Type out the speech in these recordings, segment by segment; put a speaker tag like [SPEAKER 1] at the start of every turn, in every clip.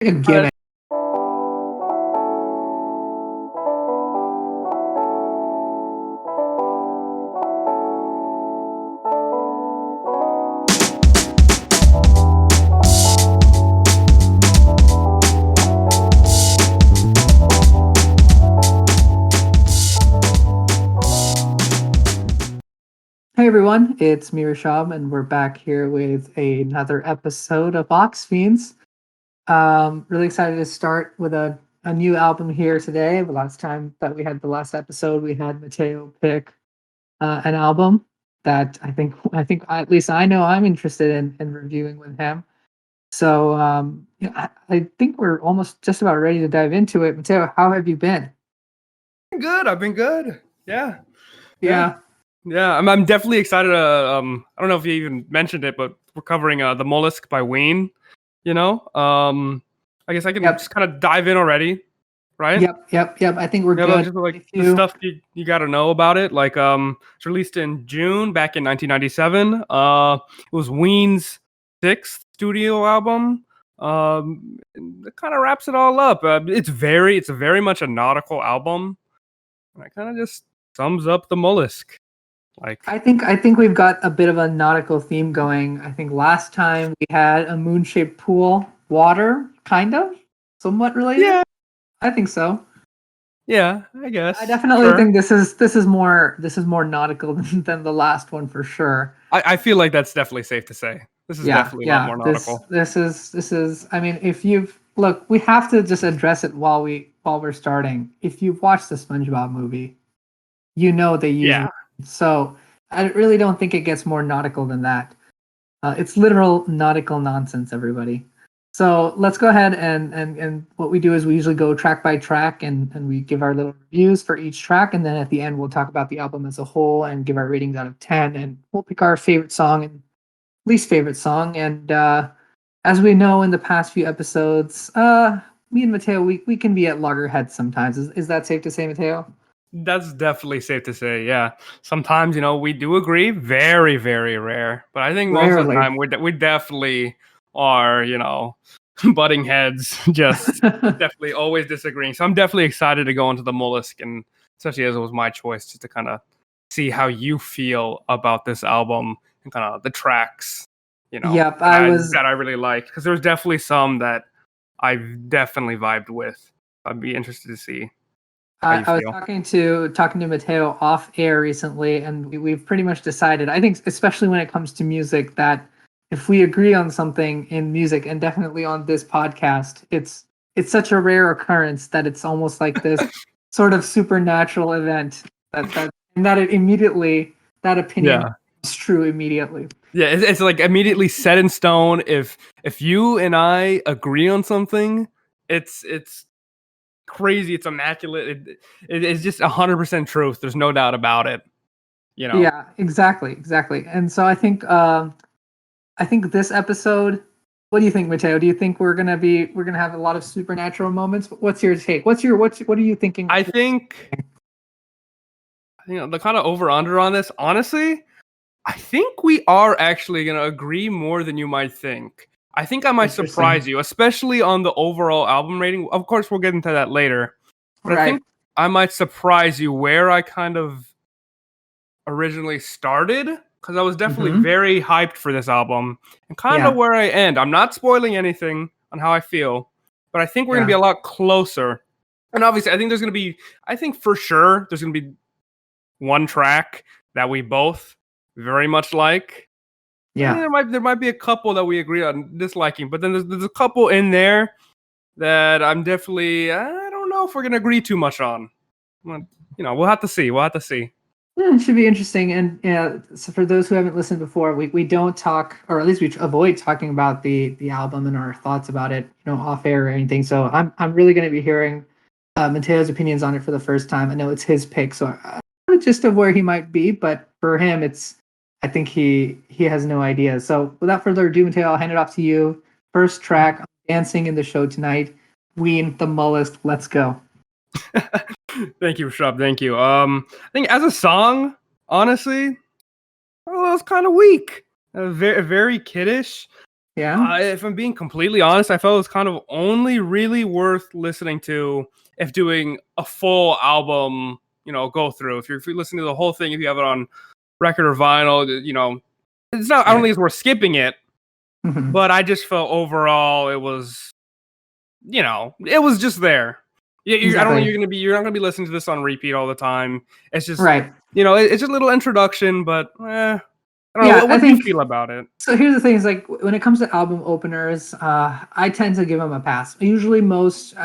[SPEAKER 1] A gimmick. Hey everyone, it's me, Rishabh, and we're back here with another episode of Aux Fiends. Really excited to start with a new album here today. The last time that we had the last episode, we had Mateo pick an album that I think at least I know I'm interested in reviewing with him. So I think we're almost just about ready to dive into it. Mateo, how have you been?
[SPEAKER 2] Good. I've been good. Yeah.
[SPEAKER 1] Yeah.
[SPEAKER 2] Yeah. I'm definitely excited. I don't know if you even mentioned it, but we're covering the Mollusk by Ween. I guess I can
[SPEAKER 1] Yep.
[SPEAKER 2] just kind of dive in already, right?
[SPEAKER 1] Yep. I think we're
[SPEAKER 2] Yeah,
[SPEAKER 1] good.
[SPEAKER 2] just like
[SPEAKER 1] If
[SPEAKER 2] the
[SPEAKER 1] you
[SPEAKER 2] stuff you got to know about it. Like, it's released in June back in 1997. It was Ween's sixth studio album. It kind of wraps it all up. It's very much a nautical album. And it kind of just sums up the Mollusk. Like,
[SPEAKER 1] I think we've got a bit of a nautical theme going. I think last time we had a moon-shaped pool, water, kind of, somewhat related.
[SPEAKER 2] yeah,
[SPEAKER 1] I think so.
[SPEAKER 2] I guess.
[SPEAKER 1] I definitely think this is more nautical than the last one for sure.
[SPEAKER 2] I feel like that's definitely safe to say. This is definitely a lot more nautical.
[SPEAKER 1] This is. I mean, if you've look, we have to just address it while we're starting. If you've watched the SpongeBob movie, you know they use
[SPEAKER 2] Yeah.
[SPEAKER 1] so I really don't think it gets more nautical than that. It's literal nautical nonsense, everybody. So let's go ahead and what we do is we usually go track by track and we give our little reviews for each track, and then at the end we'll talk about the album as a whole and give our ratings out of 10, and we'll pick our favorite song and least favorite song. And as we know in the past few episodes, me and Mateo, we can be at loggerheads sometimes. Is that safe to say, Mateo?
[SPEAKER 2] That's definitely safe to say. Yeah. Sometimes, we do agree. Very, very rare. But I think most of the
[SPEAKER 1] Rarely.
[SPEAKER 2] time we definitely are, butting heads. Just definitely always disagreeing. So I'm definitely excited to go into the Mollusk, and especially as it was my choice, just to kind of see how you feel about this album and kind of the tracks,
[SPEAKER 1] Yep,
[SPEAKER 2] that I really liked. Because there was definitely some that I definitely vibed with. I'd be interested to see.
[SPEAKER 1] I was talking to Mateo off air recently, and we've pretty much decided. I think, especially when it comes to music, that if we agree on something in music, and definitely on this podcast, it's such a rare occurrence that it's almost like this sort of supernatural event that it immediately, that opinion is true immediately.
[SPEAKER 2] Yeah, it's like immediately set in stone. If you and I agree on something, it's crazy. It's immaculate. It's just 100% truth. There's no doubt about it.
[SPEAKER 1] Yeah, exactly. And so I think this episode. What do you think, Mateo? Do you think we're gonna have a lot of supernatural moments? What's your take? What are you thinking?
[SPEAKER 2] I think the kind of over under on this. Honestly, I think we are actually gonna agree more than you might think. I think I might surprise you, especially on the overall album rating. Of course, we'll get into that later. But I think I might surprise you where I kind of originally started, because I was definitely very hyped for this album, and kind of where I end. I'm not spoiling anything on how I feel, but I think we're going to be a lot closer. And obviously, I think for sure there's going to be one track that we both very much like.
[SPEAKER 1] Yeah.
[SPEAKER 2] There might be a couple that we agree on disliking, but then there's a couple in there that I'm definitely, I don't know if we're going to agree too much on. We'll have to see.
[SPEAKER 1] Yeah, it should be interesting. And so for those who haven't listened before, we don't talk, or at least we avoid talking about the album and our thoughts about it, off air or anything. So I'm really going to be hearing Mateo's opinions on it for the first time. I know it's his pick, so I know the gist of where he might be, but for him, I think he has no idea. So without further ado, Mateo, I'll hand it off to you. First track, dancing in the show tonight. Ween, the Mollusk. Let's go.
[SPEAKER 2] Thank you, Rishabh. Thank you. I think as a song, honestly, it was kind of weak. Very, very kiddish.
[SPEAKER 1] Yeah.
[SPEAKER 2] If I'm being completely honest, I felt it was kind of only really worth listening to if doing a full album, go through. If you're listening to the whole thing, if you have it on record or vinyl, it's not. I don't think it's worth skipping it.
[SPEAKER 1] Mhm.
[SPEAKER 2] But I just felt overall it was, it was just there. Yeah, I don't think you're not gonna be listening to this on repeat all the time. It's just
[SPEAKER 1] Right.
[SPEAKER 2] it's just a little introduction, but I don't know.
[SPEAKER 1] Yeah,
[SPEAKER 2] What do you feel about it?
[SPEAKER 1] So here's the thing: is like when it comes to album openers, I tend to give them a pass. Usually, most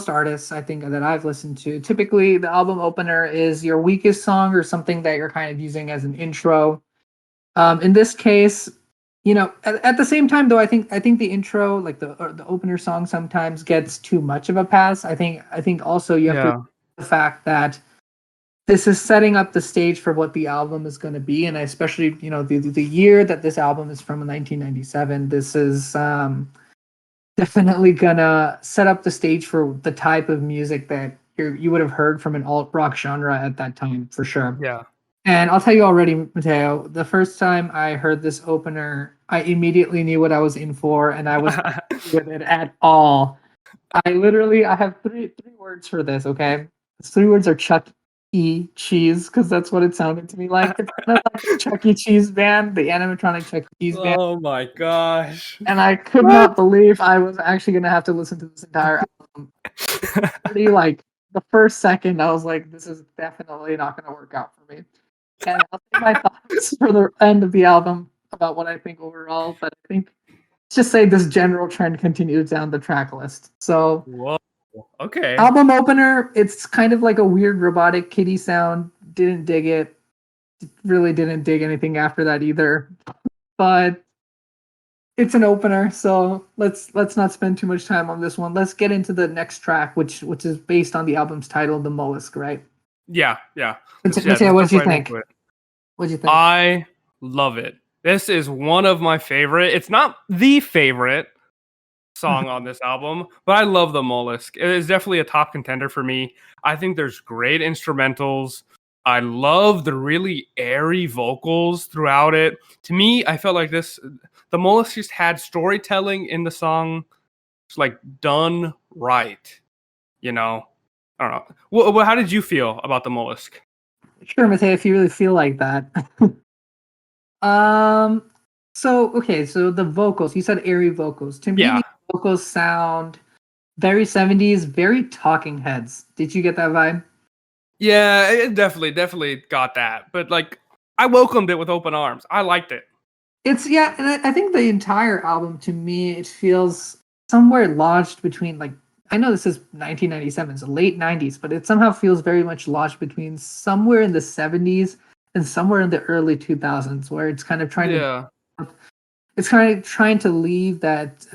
[SPEAKER 1] artists I think that I've listened to, typically the album opener is your weakest song or something that you're kind of using as an intro. In this case, at the same time though, I think the intro, like the opener song, sometimes gets too much of a pass. I think also you have to the fact that this is setting up the stage for what the album is going to be, and especially the year that this album is from, in 1997. This is definitely gonna set up the stage for the type of music that you would have heard from an alt rock genre at that time, for sure.
[SPEAKER 2] Yeah.
[SPEAKER 1] And I'll tell you already, Mateo, the first time I heard this opener, I immediately knew what I was in for, and I was not with it at all. I have three words for this. Okay, these three words are Chuck E. Cheese, because that's what it sounded to me like. It's kind of like the Chuck E. Cheese band, the animatronic Chuck E. Cheese band.
[SPEAKER 2] Oh my gosh!
[SPEAKER 1] And I could not believe I was actually gonna have to listen to this entire album. Pretty, like, the first second, I was like, "This is definitely not gonna work out for me." And I'll say my thoughts for the end of the album about what I think overall, but I think let's just say this general trend continues down the track list. So,
[SPEAKER 2] whoa, okay.
[SPEAKER 1] Album opener, it's kind of like a weird robotic kitty sound. Didn't dig it. Really didn't dig anything after that either. But it's an opener, so let's not spend too much time on this one. Let's get into the next track, which is based on the album's title, The Mollusk, right?
[SPEAKER 2] Yeah.
[SPEAKER 1] Mateo, what did you think? What did you think?
[SPEAKER 2] I love it. This is one of my favorite. It's not the favorite song on this album, but I love the Mollusk. It is definitely a top contender for me. I think there's great instrumentals. I love the really airy vocals throughout it. To me, I felt like the Mollusk just had storytelling in the song, just like done right. I don't know. Well, how did you feel about the Mollusk?
[SPEAKER 1] Sure, Mateo, if you really feel like that. So the vocals. You said airy vocals. To me, the vocals sound very 70s, very Talking Heads. Did you get that vibe?
[SPEAKER 2] Yeah, it definitely got that. But like, I welcomed it with open arms. I liked it.
[SPEAKER 1] And I think the entire album, to me, it feels somewhere lodged between, like, I know this is 1997, so late 90s, but it somehow feels very much lodged between somewhere in the 70s and somewhere in the early 2000s, where it's kind of trying to leave that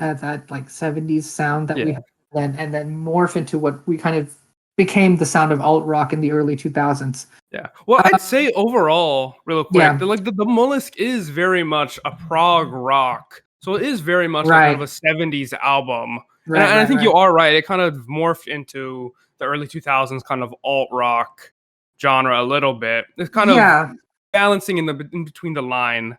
[SPEAKER 1] like 70s sound that we had and then morph into what we kind of became the sound of alt rock in the early 2000s.
[SPEAKER 2] Yeah. Well, I'd say overall, real quick, the Mollusk is very much a prog rock. So it is very much like kind of a 70s album. And I think you are right. It kind of morphed into the early 2000s kind of alt rock genre a little bit. It's kind of balancing in between the line,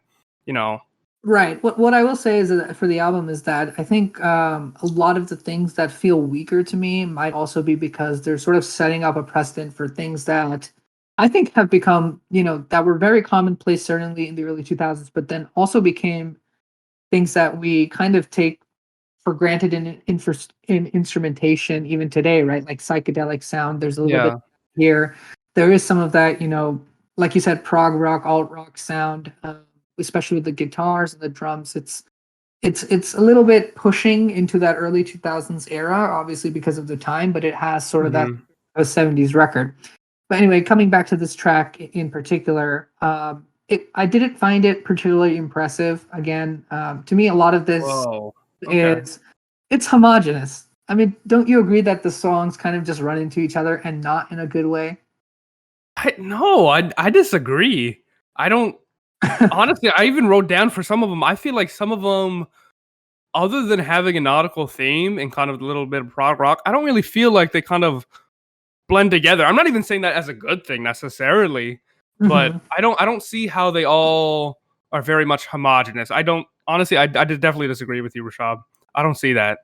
[SPEAKER 1] Right. What I will say is that for the album is that I think a lot of the things that feel weaker to me might also be because they're sort of setting up a precedent for things that I think have become, that were very commonplace certainly in the early 2000s, but then also became things that we kind of take for granted in instrumentation even today, right? Like psychedelic sound. There's a little bit here. There is some of that, like you said, prog rock, alt rock sound. Especially with the guitars and the drums, it's a little bit pushing into that early 2000s era, obviously because of the time, but it has sort of that a 70s record. But anyway, coming back to this track in particular, I didn't find it particularly impressive. Again, to me, a lot of this it's homogenous. I mean, don't you agree that the songs kind of just run into each other and not in a good way?
[SPEAKER 2] No, I disagree. I don't. Honestly, I even wrote down for some of them. I feel like some of them, other than having a nautical theme and kind of a little bit of prog rock, I don't really feel like they kind of blend together. I'm not even saying that as a good thing necessarily, but I don't see how they all are very much homogenous. I don't honestly, I definitely disagree with you, Rishabh. I don't see that.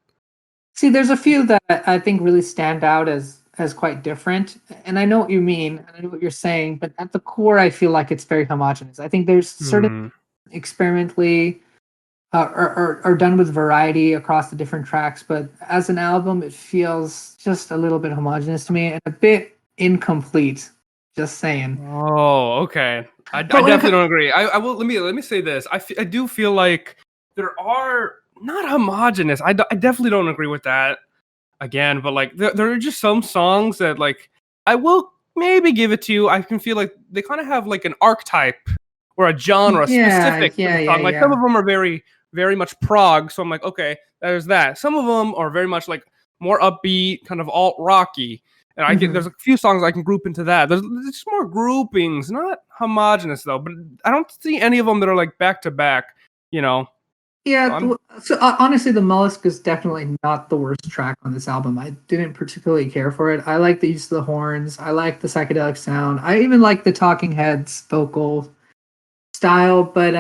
[SPEAKER 1] See, there's a few that I think really stand out as quite different, and I know what you mean, and I know what you're saying, but at the core, I feel like it's very homogenous. I think there's certain
[SPEAKER 2] Hmm.
[SPEAKER 1] experimentally are done with variety across the different tracks, but as an album, it feels just a little bit homogenous to me and a bit incomplete. Just saying.
[SPEAKER 2] Oh, okay. I
[SPEAKER 1] But when it
[SPEAKER 2] definitely don't agree. I will let me say this. I do feel like there are not homogenous. I definitely don't agree with that again. But like there are just some songs that like I will maybe give it to you. I can feel like they kind of have like an archetype or a genre
[SPEAKER 1] yeah,
[SPEAKER 2] specific to
[SPEAKER 1] yeah,
[SPEAKER 2] the
[SPEAKER 1] yeah,
[SPEAKER 2] song. Like some
[SPEAKER 1] yeah.
[SPEAKER 2] of them are very much prog. So I'm like, okay, there's that. Some of them are very much like more upbeat, kind of alt rocky. And I get there's
[SPEAKER 1] Hmm.
[SPEAKER 2] a few songs I can group into that. There's just more groupings, not homogenous though. But I don't see any of them that are like back to back. You know, so
[SPEAKER 1] Yeah,
[SPEAKER 2] I'm
[SPEAKER 1] so honestly, the Mollusk is definitely not the worst track on this album. I didn't particularly care for it. I like the use of the horns. I like the psychedelic sound. I even like the Talking Heads vocal style. But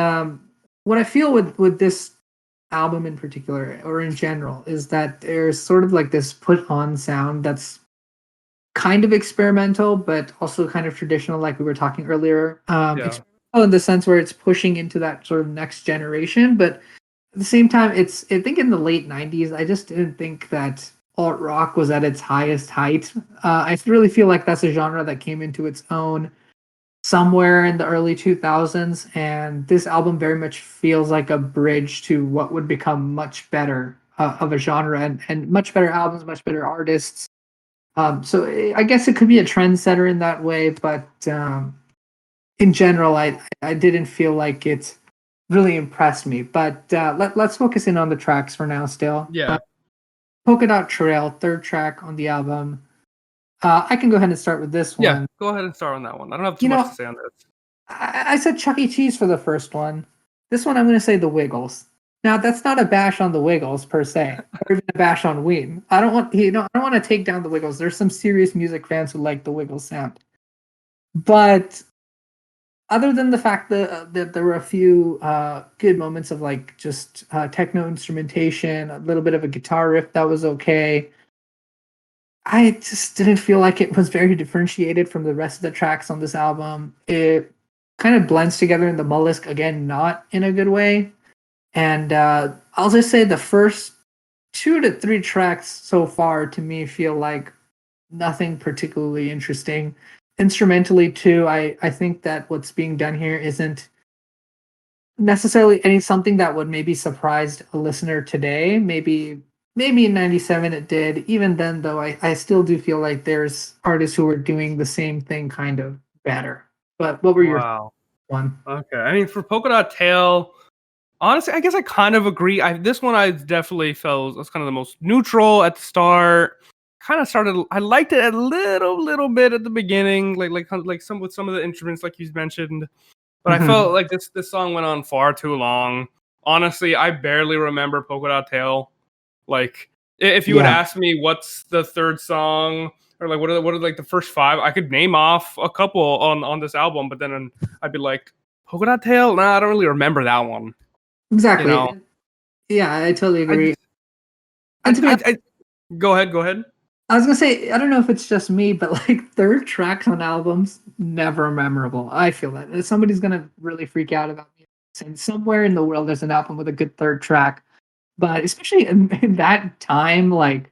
[SPEAKER 1] what I feel with this album in particular, or in general, is that there's sort of like this put on sound that's kind of experimental, but also kind of traditional, like we were talking earlier.
[SPEAKER 2] yeah.
[SPEAKER 1] Experimental in the sense where it's pushing into that sort of next generation, but at the same time, it's I think in the late '90s, I just didn't think that alt rock was at its highest height. I really feel like that's a genre that came into its own somewhere in the early 2000s, and this album very much feels like a bridge to what would become much better of a genre and much better albums, much better artists. So I guess it could be a trendsetter in that way, but in general, I didn't feel like it really impressed me. But let's focus in on the tracks for now. Still,
[SPEAKER 2] Yeah.
[SPEAKER 1] Polka Dot Trail, third track on the album. I can go ahead and start with this
[SPEAKER 2] Yeah.
[SPEAKER 1] one.
[SPEAKER 2] Go ahead and start on that one. I don't have too
[SPEAKER 1] You
[SPEAKER 2] much to
[SPEAKER 1] know,
[SPEAKER 2] say on this.
[SPEAKER 1] I said Chuck E. Cheese for the first one. This one, I'm going to say the Wiggles. Now, that's not a bash on the Wiggles per se, or even a bash on Ween. I don't want I don't want to take down the Wiggles. There's some serious music fans who like the Wiggles sound, but other than the fact that there were a few good moments of like just techno instrumentation, a little bit of a guitar riff that was okay. I just didn't feel like it was very differentiated from the rest of the tracks on this album. It kind of blends together in the Mollusk again, not in a good way. And I'll just say the first 2 to 3 tracks so far to me feel like nothing particularly interesting. Instrumentally, too, I think that what's being done here isn't necessarily any something that would maybe surprise a listener today. Maybe in '97 it did. Even then, though, I still do feel like there's artists who are doing the same thing kind of better. But what were your
[SPEAKER 2] Wow.
[SPEAKER 1] one?
[SPEAKER 2] Okay. I mean, for Polka Dot Tail, honestly, I guess I kind of agree. This one I definitely felt was kind of the most neutral at the start. Kind of started. I liked it a little bit at the beginning, like some with some of the instruments, like you mentioned. But I
[SPEAKER 1] Mhm.
[SPEAKER 2] felt like this song went on far too long. Honestly, I barely remember Polka Dot Tail. Like, if you would
[SPEAKER 1] Yeah,
[SPEAKER 2] ask me what's the third song or like what are like the first five, I could name off a couple on this album, but then I'd be like, Polka Dot Tail? Nah, I don't really remember that one. You know,
[SPEAKER 1] exactly. Yeah, I totally
[SPEAKER 2] I
[SPEAKER 1] agree.
[SPEAKER 2] just
[SPEAKER 1] And to be
[SPEAKER 2] I go ahead, go ahead.
[SPEAKER 1] I was gonna say, I don't know if it's just me, but like third tracks on albums, never memorable. I feel that. If somebody's gonna really freak out about me, saying somewhere in the world there's an album with a good third track. But especially in that time, like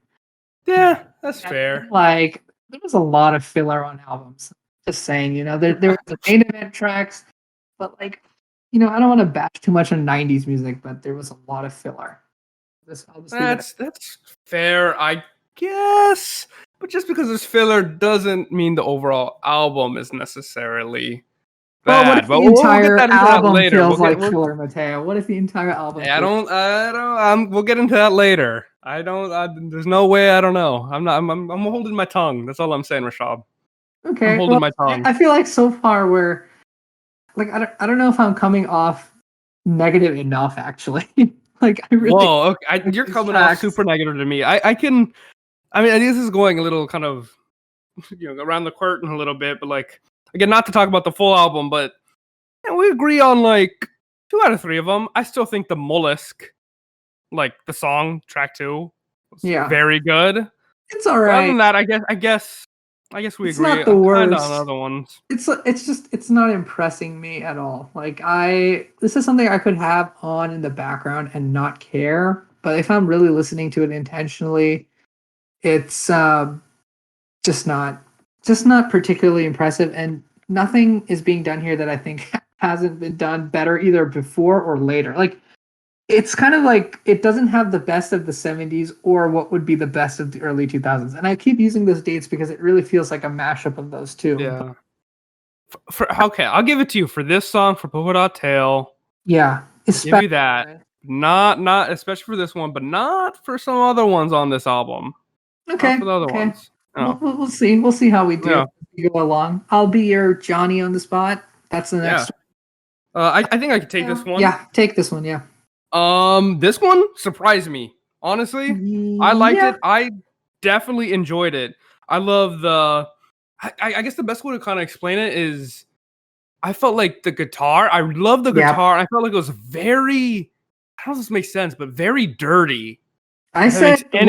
[SPEAKER 2] Yeah, that's
[SPEAKER 1] back then,
[SPEAKER 2] fair.
[SPEAKER 1] like there was a lot of filler on albums. Just saying, there was the main event tracks, but like, I don't want to bash too much on '90s music, but there was a lot of filler. I'll just leave it.
[SPEAKER 2] That's fair, I guess. But just because it's filler doesn't mean the overall album is necessarily
[SPEAKER 1] Well, what if
[SPEAKER 2] bad. But
[SPEAKER 1] the
[SPEAKER 2] we'll get
[SPEAKER 1] entire
[SPEAKER 2] that into that
[SPEAKER 1] album
[SPEAKER 2] later.
[SPEAKER 1] feels like filler, Mateo? What if the entire album feels?
[SPEAKER 2] We'll get into that later. There's no way. I don't know. I'm holding my tongue. That's all I'm saying, Rishabh. I'm
[SPEAKER 1] Okay,
[SPEAKER 2] holding
[SPEAKER 1] well,
[SPEAKER 2] my tongue.
[SPEAKER 1] I feel like so far we're like I don't know if I'm coming off negative enough actually. Like I really
[SPEAKER 2] Whoa. Okay.
[SPEAKER 1] like
[SPEAKER 2] You're
[SPEAKER 1] these
[SPEAKER 2] coming off
[SPEAKER 1] tracks.
[SPEAKER 2] super negative to me. I can. I mean, this is going a little kind of around the curtain a little bit, but like again, not to talk about the full album, but we agree on like 2 out of 3 of them. I still think the Mollusk, like the song track 2, was very good.
[SPEAKER 1] It's all
[SPEAKER 2] But
[SPEAKER 1] right.
[SPEAKER 2] other than that, I guess we
[SPEAKER 1] It's
[SPEAKER 2] agree.
[SPEAKER 1] not the
[SPEAKER 2] Kind
[SPEAKER 1] worst.
[SPEAKER 2] of on other ones.
[SPEAKER 1] It's not impressing me at all. Like this is something I could have on in the background and not care. But if I'm really listening to it intentionally, it's just not particularly impressive, and nothing is being done here that I think hasn't been done better either before or later. Like it's kind of like it doesn't have the best of the 70s or what would be the best of the early 2000s. And I keep using those dates because it really feels like a mashup of those two.
[SPEAKER 2] Yeah. Okay, I'll give it to you for this song, for Polka Dot Tail.
[SPEAKER 1] Yeah.
[SPEAKER 2] Give you that. Not especially for this one, but not for some other ones on this album.
[SPEAKER 1] Okay.
[SPEAKER 2] Not for the other ones.
[SPEAKER 1] No. We'll see. We'll see how we do as we go along. I'll be your Johnny on the spot. That's the next
[SPEAKER 2] one. I think I could take this one.
[SPEAKER 1] Yeah, take this one, yeah.
[SPEAKER 2] This one surprised me. Honestly, I liked it. I definitely enjoyed it. I love I guess the best way to kind of explain it is I felt like the guitar. I love the guitar. I felt like it was very, I don't know if this makes sense, but very dirty.
[SPEAKER 1] I said the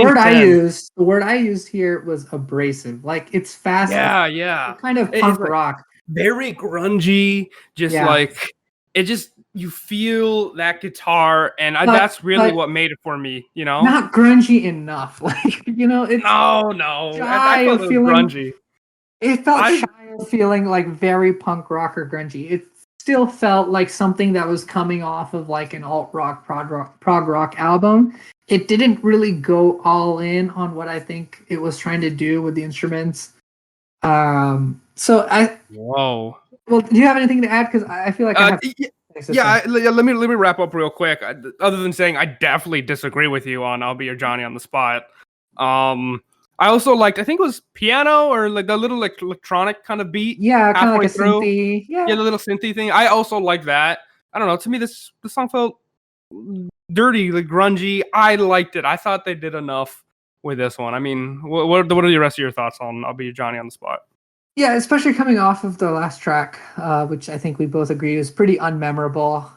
[SPEAKER 1] word I used here was abrasive. Like it's fast.
[SPEAKER 2] Yeah.
[SPEAKER 1] Kind of punk rock.
[SPEAKER 2] Very grungy. Just like it just, you feel that guitar, and that's really what made it for me, you know?
[SPEAKER 1] Not grungy enough. Like, you know, it's
[SPEAKER 2] no. I felt it was grungy.
[SPEAKER 1] It felt shy of feeling like very punk rock or grungy. It still felt like something that was coming off of like an alt rock, prog rock album. It didn't really go all in on what I think it was trying to do with the instruments. Well, do you have anything to add? Because I feel like I have.
[SPEAKER 2] Let me wrap up real quick. Other than saying I definitely disagree with you on "I'll Be Your Johnny on the Spot." I also liked, I think it was piano or like the little like electronic kind of beat.
[SPEAKER 1] Yeah, kind of like a synthy.
[SPEAKER 2] Yeah, the little synthy thing. I also like that. I don't know. To me, this song felt dirty, like grungy. I liked it. I thought they did enough with this one. I mean, what are the rest of your thoughts on "I'll Be Your Johnny on the Spot"?
[SPEAKER 1] Yeah, especially coming off of the last track, which I think we both agree is pretty unmemorable.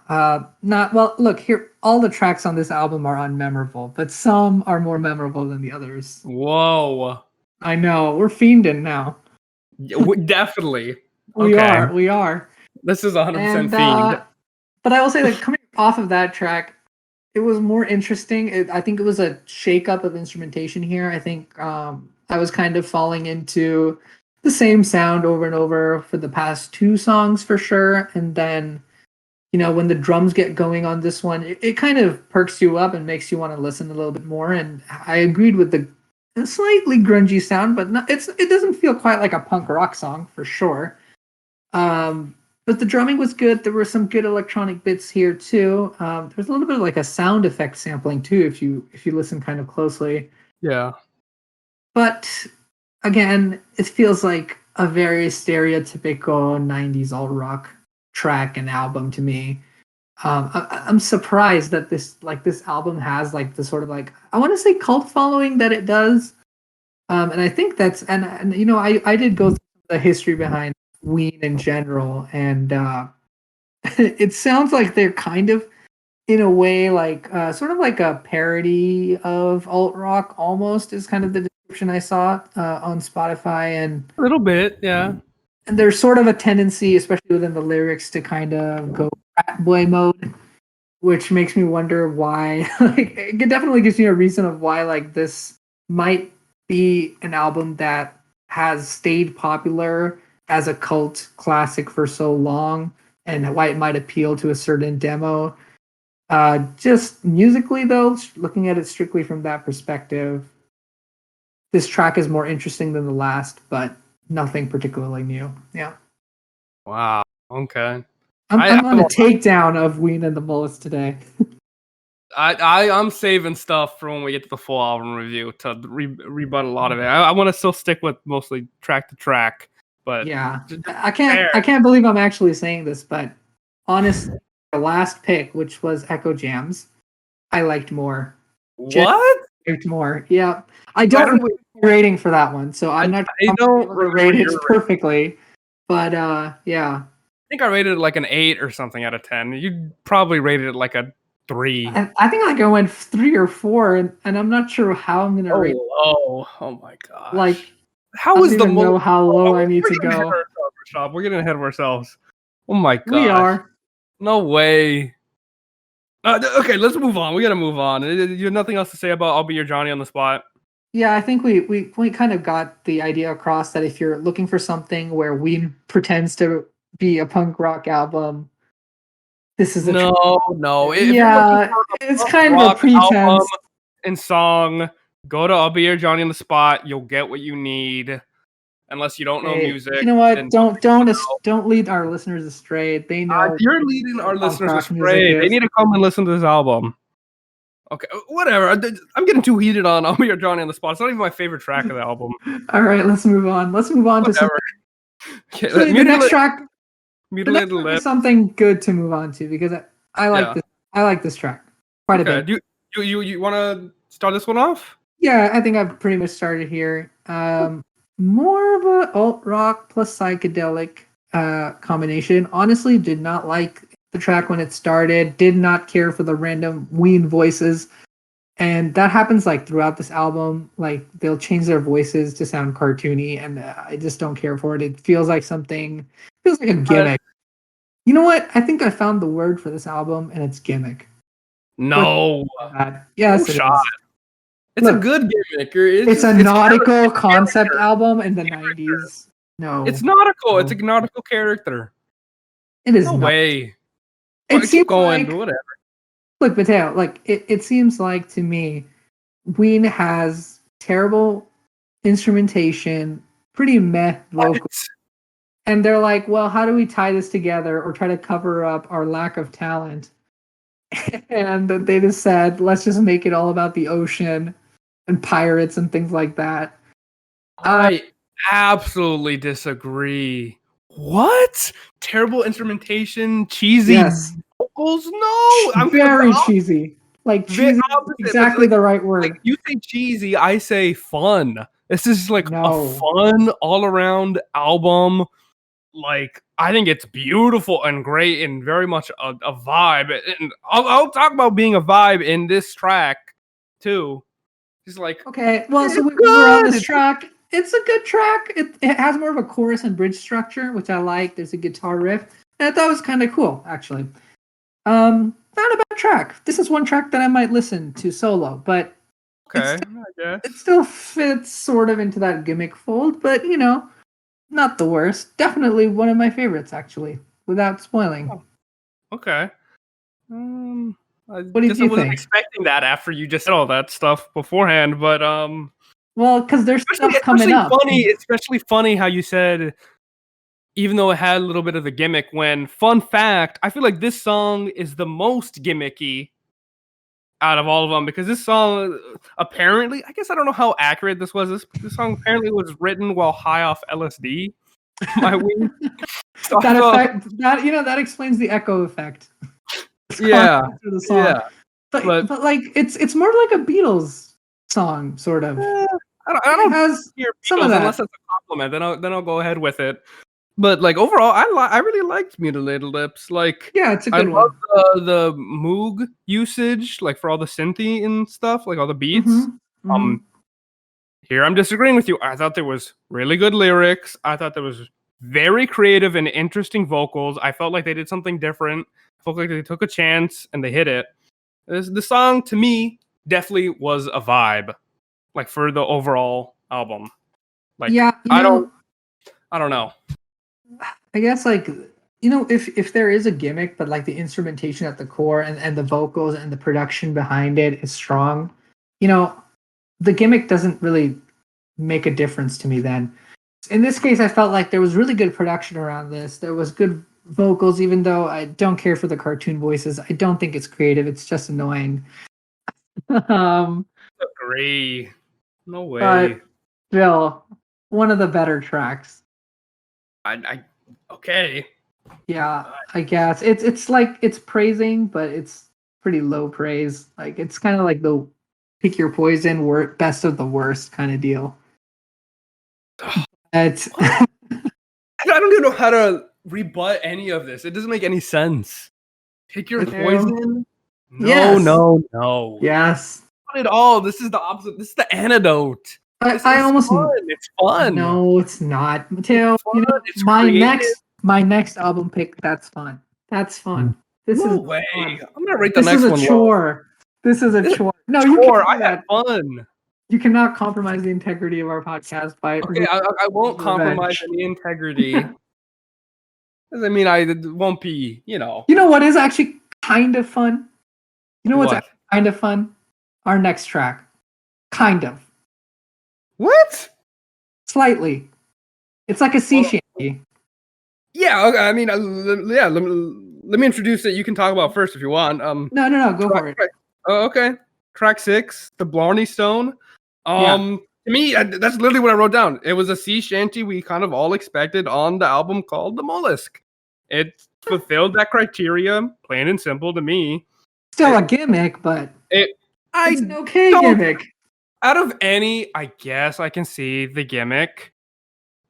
[SPEAKER 1] Look, here, all the tracks on this album are unmemorable, but some are more memorable than the others.
[SPEAKER 2] Whoa.
[SPEAKER 1] I know, we're fiending now.
[SPEAKER 2] Definitely.
[SPEAKER 1] We are.
[SPEAKER 2] This is 100% fiend.
[SPEAKER 1] But I will say that coming off of that track, it was more interesting. I think it was a shakeup of instrumentation here. I think I was kind of falling into the same sound over and over for the past 2 songs for sure. And then, you know, when the drums get going on this one, it kind of perks you up and makes you want to listen a little bit more. And I agreed with the slightly grungy sound, but it doesn't feel quite like a punk rock song for sure. But the drumming was good. There were some good electronic bits here too. There's a little bit of like a sound effect sampling too, if you listen kind of closely.
[SPEAKER 2] Yeah.
[SPEAKER 1] But again, it feels like a very stereotypical 90s alt rock track and album to me. I'm surprised that this album has like the sort of like, I want to say cult following that it does. And I think that's, and you know, I did go through the history behind Ween in general, and it sounds like they're kind of, in a way, like sort of like a parody of alt rock almost, is kind of the description I saw on Spotify. And
[SPEAKER 2] a little bit, yeah.
[SPEAKER 1] And there's sort of a tendency, especially within the lyrics, to kind of go frat boy mode, which makes me wonder why. Like, it definitely gives you a reason of why like this might be an album that has stayed popular as a cult classic for so long, and why it might appeal to a certain demo. Just musically, though, looking at it strictly from that perspective, this track is more interesting than the last, but nothing particularly new. Yeah.
[SPEAKER 2] Wow. Okay.
[SPEAKER 1] I'm on a takedown of Ween and the Mollusk today.
[SPEAKER 2] I'm saving stuff for when we get to the full album review to rebut a lot of it. I want to still stick with mostly track to track, but
[SPEAKER 1] yeah, I can't believe I'm actually saying this, but honestly, the last pick, which was Echo Jams, I liked more.
[SPEAKER 2] What?
[SPEAKER 1] Liked more. Yeah, I don't remember the rating for that one, so I'm not. I don't rate it perfectly, but yeah.
[SPEAKER 2] think I rated it like an 8 or something out of 10. You'd probably rated it like a 3.
[SPEAKER 1] I think like I went 3 or 4, and I'm not sure how I'm gonna rate.
[SPEAKER 2] Oh my gosh!
[SPEAKER 1] Like,
[SPEAKER 2] how
[SPEAKER 1] I
[SPEAKER 2] is
[SPEAKER 1] don't
[SPEAKER 2] the
[SPEAKER 1] even know how low I need
[SPEAKER 2] We're
[SPEAKER 1] to
[SPEAKER 2] getting ahead of
[SPEAKER 1] go.
[SPEAKER 2] ourselves, Rishabh. We're getting ahead of ourselves. Oh my
[SPEAKER 1] We
[SPEAKER 2] gosh!
[SPEAKER 1] are.
[SPEAKER 2] No way. Okay, let's move on. We gotta move on. You have nothing else to say about "I'll Be Your Johnny on the Spot"?
[SPEAKER 1] Yeah, I think we kind of got the idea across that if you're looking for something where Ween pretends to be a punk rock album, this is a
[SPEAKER 2] No. If you're looking
[SPEAKER 1] yeah,
[SPEAKER 2] for a
[SPEAKER 1] it's
[SPEAKER 2] punk
[SPEAKER 1] kind of a
[SPEAKER 2] rock album
[SPEAKER 1] pretense.
[SPEAKER 2] and song, go to "I'll Be Your Johnny on the Spot." You'll get what you need. Unless you don't know
[SPEAKER 1] Hey,
[SPEAKER 2] music,
[SPEAKER 1] you know what?
[SPEAKER 2] then
[SPEAKER 1] Don't lead our listeners astray. They know
[SPEAKER 2] you're leading
[SPEAKER 1] what
[SPEAKER 2] our
[SPEAKER 1] punk
[SPEAKER 2] listeners
[SPEAKER 1] rock music
[SPEAKER 2] astray. They
[SPEAKER 1] is.
[SPEAKER 2] need to come and listen to this album. Okay, whatever. I'm getting too heated on "I'll Be Your Johnny on the Spot." It's not even my favorite track of the album.
[SPEAKER 1] All right, let's move on. Let's move on to
[SPEAKER 2] Whatever.
[SPEAKER 1] something.
[SPEAKER 2] Okay,
[SPEAKER 1] Actually, the next track
[SPEAKER 2] Mutilated
[SPEAKER 1] is
[SPEAKER 2] Lip.
[SPEAKER 1] something good to move on to because I like
[SPEAKER 2] Yeah.
[SPEAKER 1] this. I like this track quite a
[SPEAKER 2] Okay.
[SPEAKER 1] bit.
[SPEAKER 2] Do you want to start this one off?
[SPEAKER 1] Yeah, I think I've pretty much started here. More of a alt rock plus psychedelic combination. Honestly, did not like the track when it started. Did not care for the random Ween voices, and that happens like throughout this album. Like they'll change their voices to sound cartoony, and I just don't care for it. It feels like something. Feels like a gimmick. You know what? I think I found the word for this album, and it's gimmick.
[SPEAKER 2] No.
[SPEAKER 1] Yes,
[SPEAKER 2] No
[SPEAKER 1] it
[SPEAKER 2] shot.
[SPEAKER 1] is.
[SPEAKER 2] It's a good gimmick.
[SPEAKER 1] It's a nautical concept
[SPEAKER 2] character.
[SPEAKER 1] album in the 90s. No.
[SPEAKER 2] It's nautical.
[SPEAKER 1] No.
[SPEAKER 2] It's a nautical character.
[SPEAKER 1] It is
[SPEAKER 2] No
[SPEAKER 1] not.
[SPEAKER 2] way.
[SPEAKER 1] It
[SPEAKER 2] Keep
[SPEAKER 1] seems
[SPEAKER 2] going.
[SPEAKER 1] like,
[SPEAKER 2] Whatever.
[SPEAKER 1] look, Mateo, like it seems like to me, Ween has terrible instrumentation, pretty meh vocals. And they're like, well, how do we tie this together or try to cover up our lack of talent? And they just said, let's just make it all about the ocean and pirates and things like that.
[SPEAKER 2] I absolutely disagree. What? Terrible instrumentation, cheesy vocals? No, I'm
[SPEAKER 1] very cheesy. Like cheesy, exactly the right word.
[SPEAKER 2] Like you say cheesy, I say fun. This is like a fun all around album. Like I think it's beautiful and great and very much a vibe. And I'll talk about being a vibe in this track too. Just like
[SPEAKER 1] okay, well, so we're on this track. It's a good track. It has more of a chorus and bridge structure, which I like. There's a guitar riff, and I thought it was kind of cool, actually. Not a bad track. This is one track that I might listen to solo, but it still fits sort of into that gimmick fold. But you know, not the worst. Definitely one of my favorites, actually, without spoiling.
[SPEAKER 2] Oh, okay.
[SPEAKER 1] What did you
[SPEAKER 2] I wasn't
[SPEAKER 1] think?
[SPEAKER 2] expecting that after you just said all that stuff beforehand, but
[SPEAKER 1] well, because there's stuff coming up.
[SPEAKER 2] Especially funny how you said, even though it had a little bit of the gimmick. When fun fact, I feel like this song is the most gimmicky out of all of them because this song apparently, I guess I don't know how accurate this was. This song apparently was written while high off LSD. My Ween.
[SPEAKER 1] That effect, that explains the echo effect.
[SPEAKER 2] Yeah,
[SPEAKER 1] the song.
[SPEAKER 2] Yeah.
[SPEAKER 1] But like it's more like a Beatles song, sort of.
[SPEAKER 2] I don't hear Beatles unless it's a compliment. Then I'll go ahead with it. But like overall, I really liked Mutilated Lips. Like
[SPEAKER 1] it's a good
[SPEAKER 2] one. I love the Moog usage, like for all the synthy and stuff, like all the beats. Here I'm disagreeing with you. I thought there was really good lyrics. I thought there was very creative and interesting vocals. I felt like they did something different. I felt like they took a chance and they hit it. The song to me definitely was a vibe, like for the overall album. Like I don't know.
[SPEAKER 1] I guess like if there is a gimmick, but like the instrumentation at the core and the vocals and the production behind it is strong, the gimmick doesn't really make a difference to me then. In this case, I felt like there was really good production around this. There was good vocals, even though I don't care for the cartoon voices. I don't think it's creative. It's just annoying.
[SPEAKER 2] Agree. No way.
[SPEAKER 1] But still, one of the better tracks.
[SPEAKER 2] Okay.
[SPEAKER 1] Yeah, I guess it's like it's praising, but it's pretty low praise. Like it's kind of like the pick your poison, best of the worst kind of deal.
[SPEAKER 2] I don't even know how to rebut any of this. It doesn't make any sense. Pick your
[SPEAKER 1] Mateo.
[SPEAKER 2] poison. No,
[SPEAKER 1] Yes.
[SPEAKER 2] no.
[SPEAKER 1] Yes.
[SPEAKER 2] Not at all. This is the opposite. This is the antidote.
[SPEAKER 1] I almost
[SPEAKER 2] fun. It's fun.
[SPEAKER 1] No, it's not, Mateo.
[SPEAKER 2] It's fun. It's
[SPEAKER 1] my
[SPEAKER 2] creative.
[SPEAKER 1] next album pick. That's fun. That's fun. This
[SPEAKER 2] No
[SPEAKER 1] is
[SPEAKER 2] way.
[SPEAKER 1] fun.
[SPEAKER 2] I'm gonna rate the
[SPEAKER 1] This
[SPEAKER 2] next
[SPEAKER 1] is a
[SPEAKER 2] one.
[SPEAKER 1] chore. This is a chore. No, you
[SPEAKER 2] Chore.
[SPEAKER 1] can't do
[SPEAKER 2] I had
[SPEAKER 1] that.
[SPEAKER 2] fun.
[SPEAKER 1] You cannot compromise the integrity of our podcast by.
[SPEAKER 2] Okay, I won't compromise any integrity. Doesn't mean it won't be,
[SPEAKER 1] You know what is actually kind of fun? You know what's
[SPEAKER 2] What?
[SPEAKER 1] kind of fun? Our next track. Kind of.
[SPEAKER 2] What?
[SPEAKER 1] Slightly. It's like a sea shanty.
[SPEAKER 2] Yeah, okay, I mean, yeah. Let me introduce it. You can talk about first if you want.
[SPEAKER 1] No. Go for it.
[SPEAKER 2] Oh, okay. Track 6, the Blarney Stone.
[SPEAKER 1] Yeah.
[SPEAKER 2] To me, that's literally what I wrote down. It was a sea shanty we kind of all expected on the album called The Mollusk. It fulfilled that criteria, plain and simple to me.
[SPEAKER 1] Still a gimmick, but it's an okay gimmick.
[SPEAKER 2] Out of any, I guess I can see the gimmick.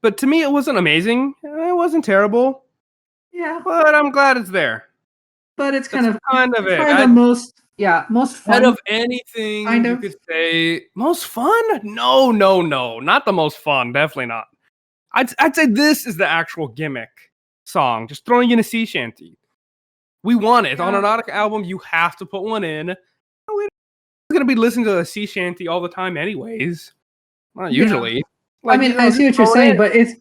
[SPEAKER 2] But to me, it wasn't amazing. It wasn't terrible.
[SPEAKER 1] Yeah.
[SPEAKER 2] But I'm glad it's there.
[SPEAKER 1] But it's kind of
[SPEAKER 2] it.
[SPEAKER 1] The most fun.
[SPEAKER 2] Out of anything you could say, most fun? No, not the most fun. Definitely not. I'd say this is the actual gimmick song. Just throwing in a sea shanty. We want it on a nautical album. You have to put one in. We're gonna be listening to a sea shanty all the time, anyways. Not usually.
[SPEAKER 1] Yeah. Like, I mean, I see what you're saying, but it's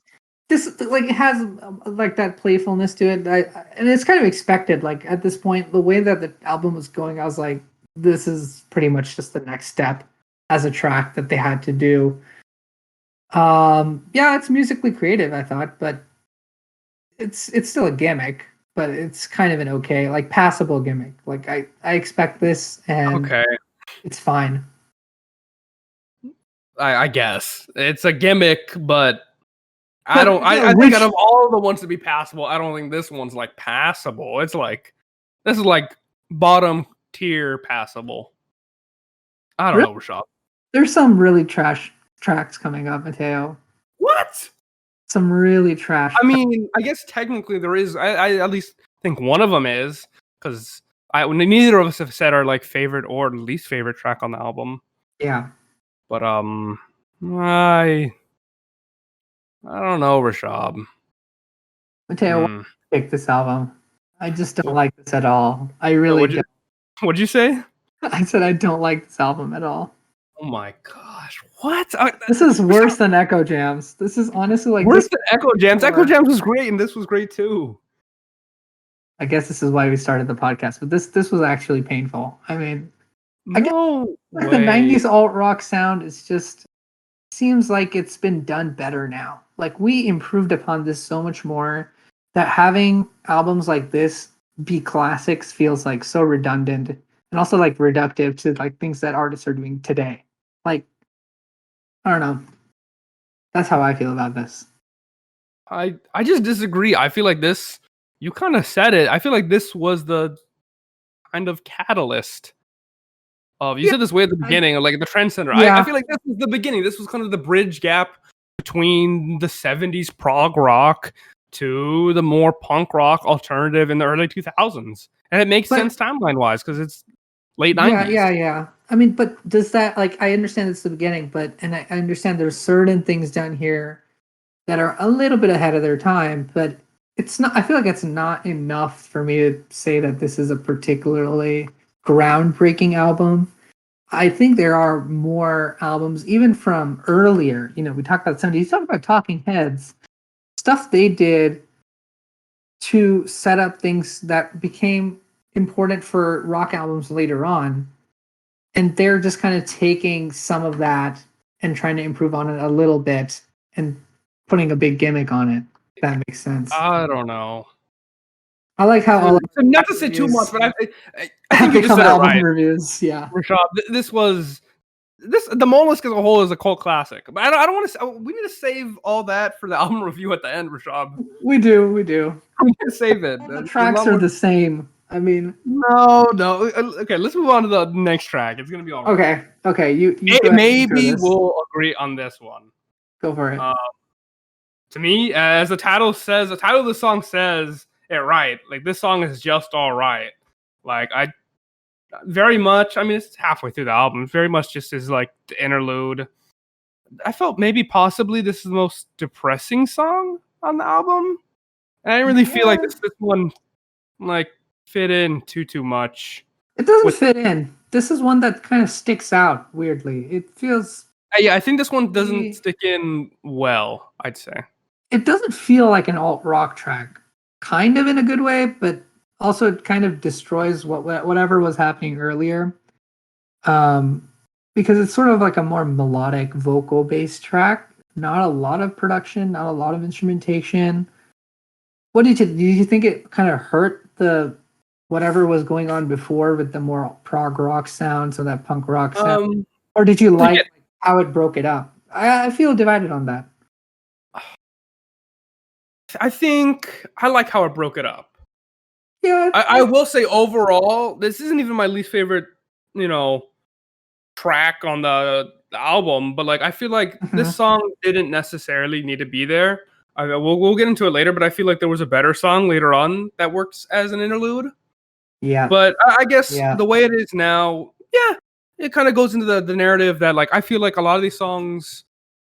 [SPEAKER 1] this like it has like that playfulness to it, and it's kind of expected. Like at this point, the way that the album was going, I was like, this is pretty much just the next step as a track that they had to do. Yeah, it's musically creative, I thought, but it's still a gimmick, but it's kind of an okay, like passable gimmick. Like I expect this, and it's fine.
[SPEAKER 2] I guess it's a gimmick, but I don't. I think out of all the ones to be passable, I don't think this one's like passable. It's like this is like bottom tier passable. I don't know, Rishabh.
[SPEAKER 1] There's some really trash tracks coming up, Mateo.
[SPEAKER 2] What?
[SPEAKER 1] Some really trash.
[SPEAKER 2] I mean, I guess technically there is. I at least think one of them is because neither of us have said our like favorite or least favorite track on the album.
[SPEAKER 1] Yeah.
[SPEAKER 2] But I don't know, Rishabh.
[SPEAKER 1] Mateo, pick this album. I just don't like this at all. I really don't.
[SPEAKER 2] What'd you say?
[SPEAKER 1] I said I don't like this album at all.
[SPEAKER 2] Oh my gosh! What?
[SPEAKER 1] This is worse than Echo Jams. This is honestly like
[SPEAKER 2] worse than Echo Jams. Echo Jams was great, and this was great too.
[SPEAKER 1] I guess this is why we started the podcast, but this was actually painful. I mean,
[SPEAKER 2] no way.
[SPEAKER 1] The 90s alt rock sound is just seems like it's been done better now. Like we improved upon this so much more that having albums like this be classics feels like so redundant and also like reductive to like things that artists are doing today. Like I don't know. That's how I feel about this.
[SPEAKER 2] I just disagree. I feel like this, you kind of said it. I feel like this was the kind of catalyst. You said this way at the beginning, like the trend center. Yeah. I feel like this was the beginning. This was kind of the bridge gap between the 70s prog rock to the more punk rock alternative in the early 2000s. And it makes sense timeline-wise because it's late 90s.
[SPEAKER 1] Yeah. I mean, but does that, like, I understand it's the beginning, and I understand there's certain things down here that are a little bit ahead of their time, but it's not, I feel like it's not enough for me to say that this is a particularly groundbreaking album. I think there are more albums, even from earlier. You know, we talked about the 70s. You talk about Talking Heads, stuff they did to set up things that became important for rock albums later on, and they're just kind of taking some of that and trying to improve on it a little bit and putting a big gimmick on it. If that makes sense.
[SPEAKER 2] I don't know.
[SPEAKER 1] I like how
[SPEAKER 2] not to say too much, but I think you just said
[SPEAKER 1] album
[SPEAKER 2] it right.
[SPEAKER 1] Reviews, yeah.
[SPEAKER 2] Rishabh, the Mollusk as a whole is a cult classic, but I don't want to. We need to save all that for the album review at the end, Rishabh.
[SPEAKER 1] We do.
[SPEAKER 2] We need to save it.
[SPEAKER 1] The tracks are the same. I mean,
[SPEAKER 2] no. Okay, let's move on to the next track. It's gonna be all right.
[SPEAKER 1] Okay. You
[SPEAKER 2] maybe we'll agree on this one.
[SPEAKER 1] Go for it.
[SPEAKER 2] To me, as the title says, the title of the song says it right. Like, this song is just all right. Like, I very much, I mean, it's halfway through the album. Very much just is like the interlude. I felt maybe possibly this is the most depressing song on the album. And I didn't really feel like this one like fit in too much.
[SPEAKER 1] It doesn't fit in. This is one that kind of sticks out weirdly. It feels.
[SPEAKER 2] Yeah, I think this one doesn't stick in well, I'd say.
[SPEAKER 1] It doesn't feel like an alt rock track, kind of in a good way, but also it kind of destroys whatever was happening earlier. Because it's sort of like a more melodic vocal based track, not a lot of production, not a lot of instrumentation. What did you think it kind of hurt the whatever was going on before with the more prog rock sound, so that punk rock sound? Or did you like how it broke it up? I feel divided on that.
[SPEAKER 2] I think I like how it broke it up.
[SPEAKER 1] Yeah,
[SPEAKER 2] I will say overall, this isn't even my least favorite, track on the album, but like I feel like this song didn't necessarily need to be there. We'll get into it later, but I feel like there was a better song later on that works as an interlude.
[SPEAKER 1] Yeah.
[SPEAKER 2] But I guess the way it is now, it kind of goes into the narrative that like I feel like a lot of these songs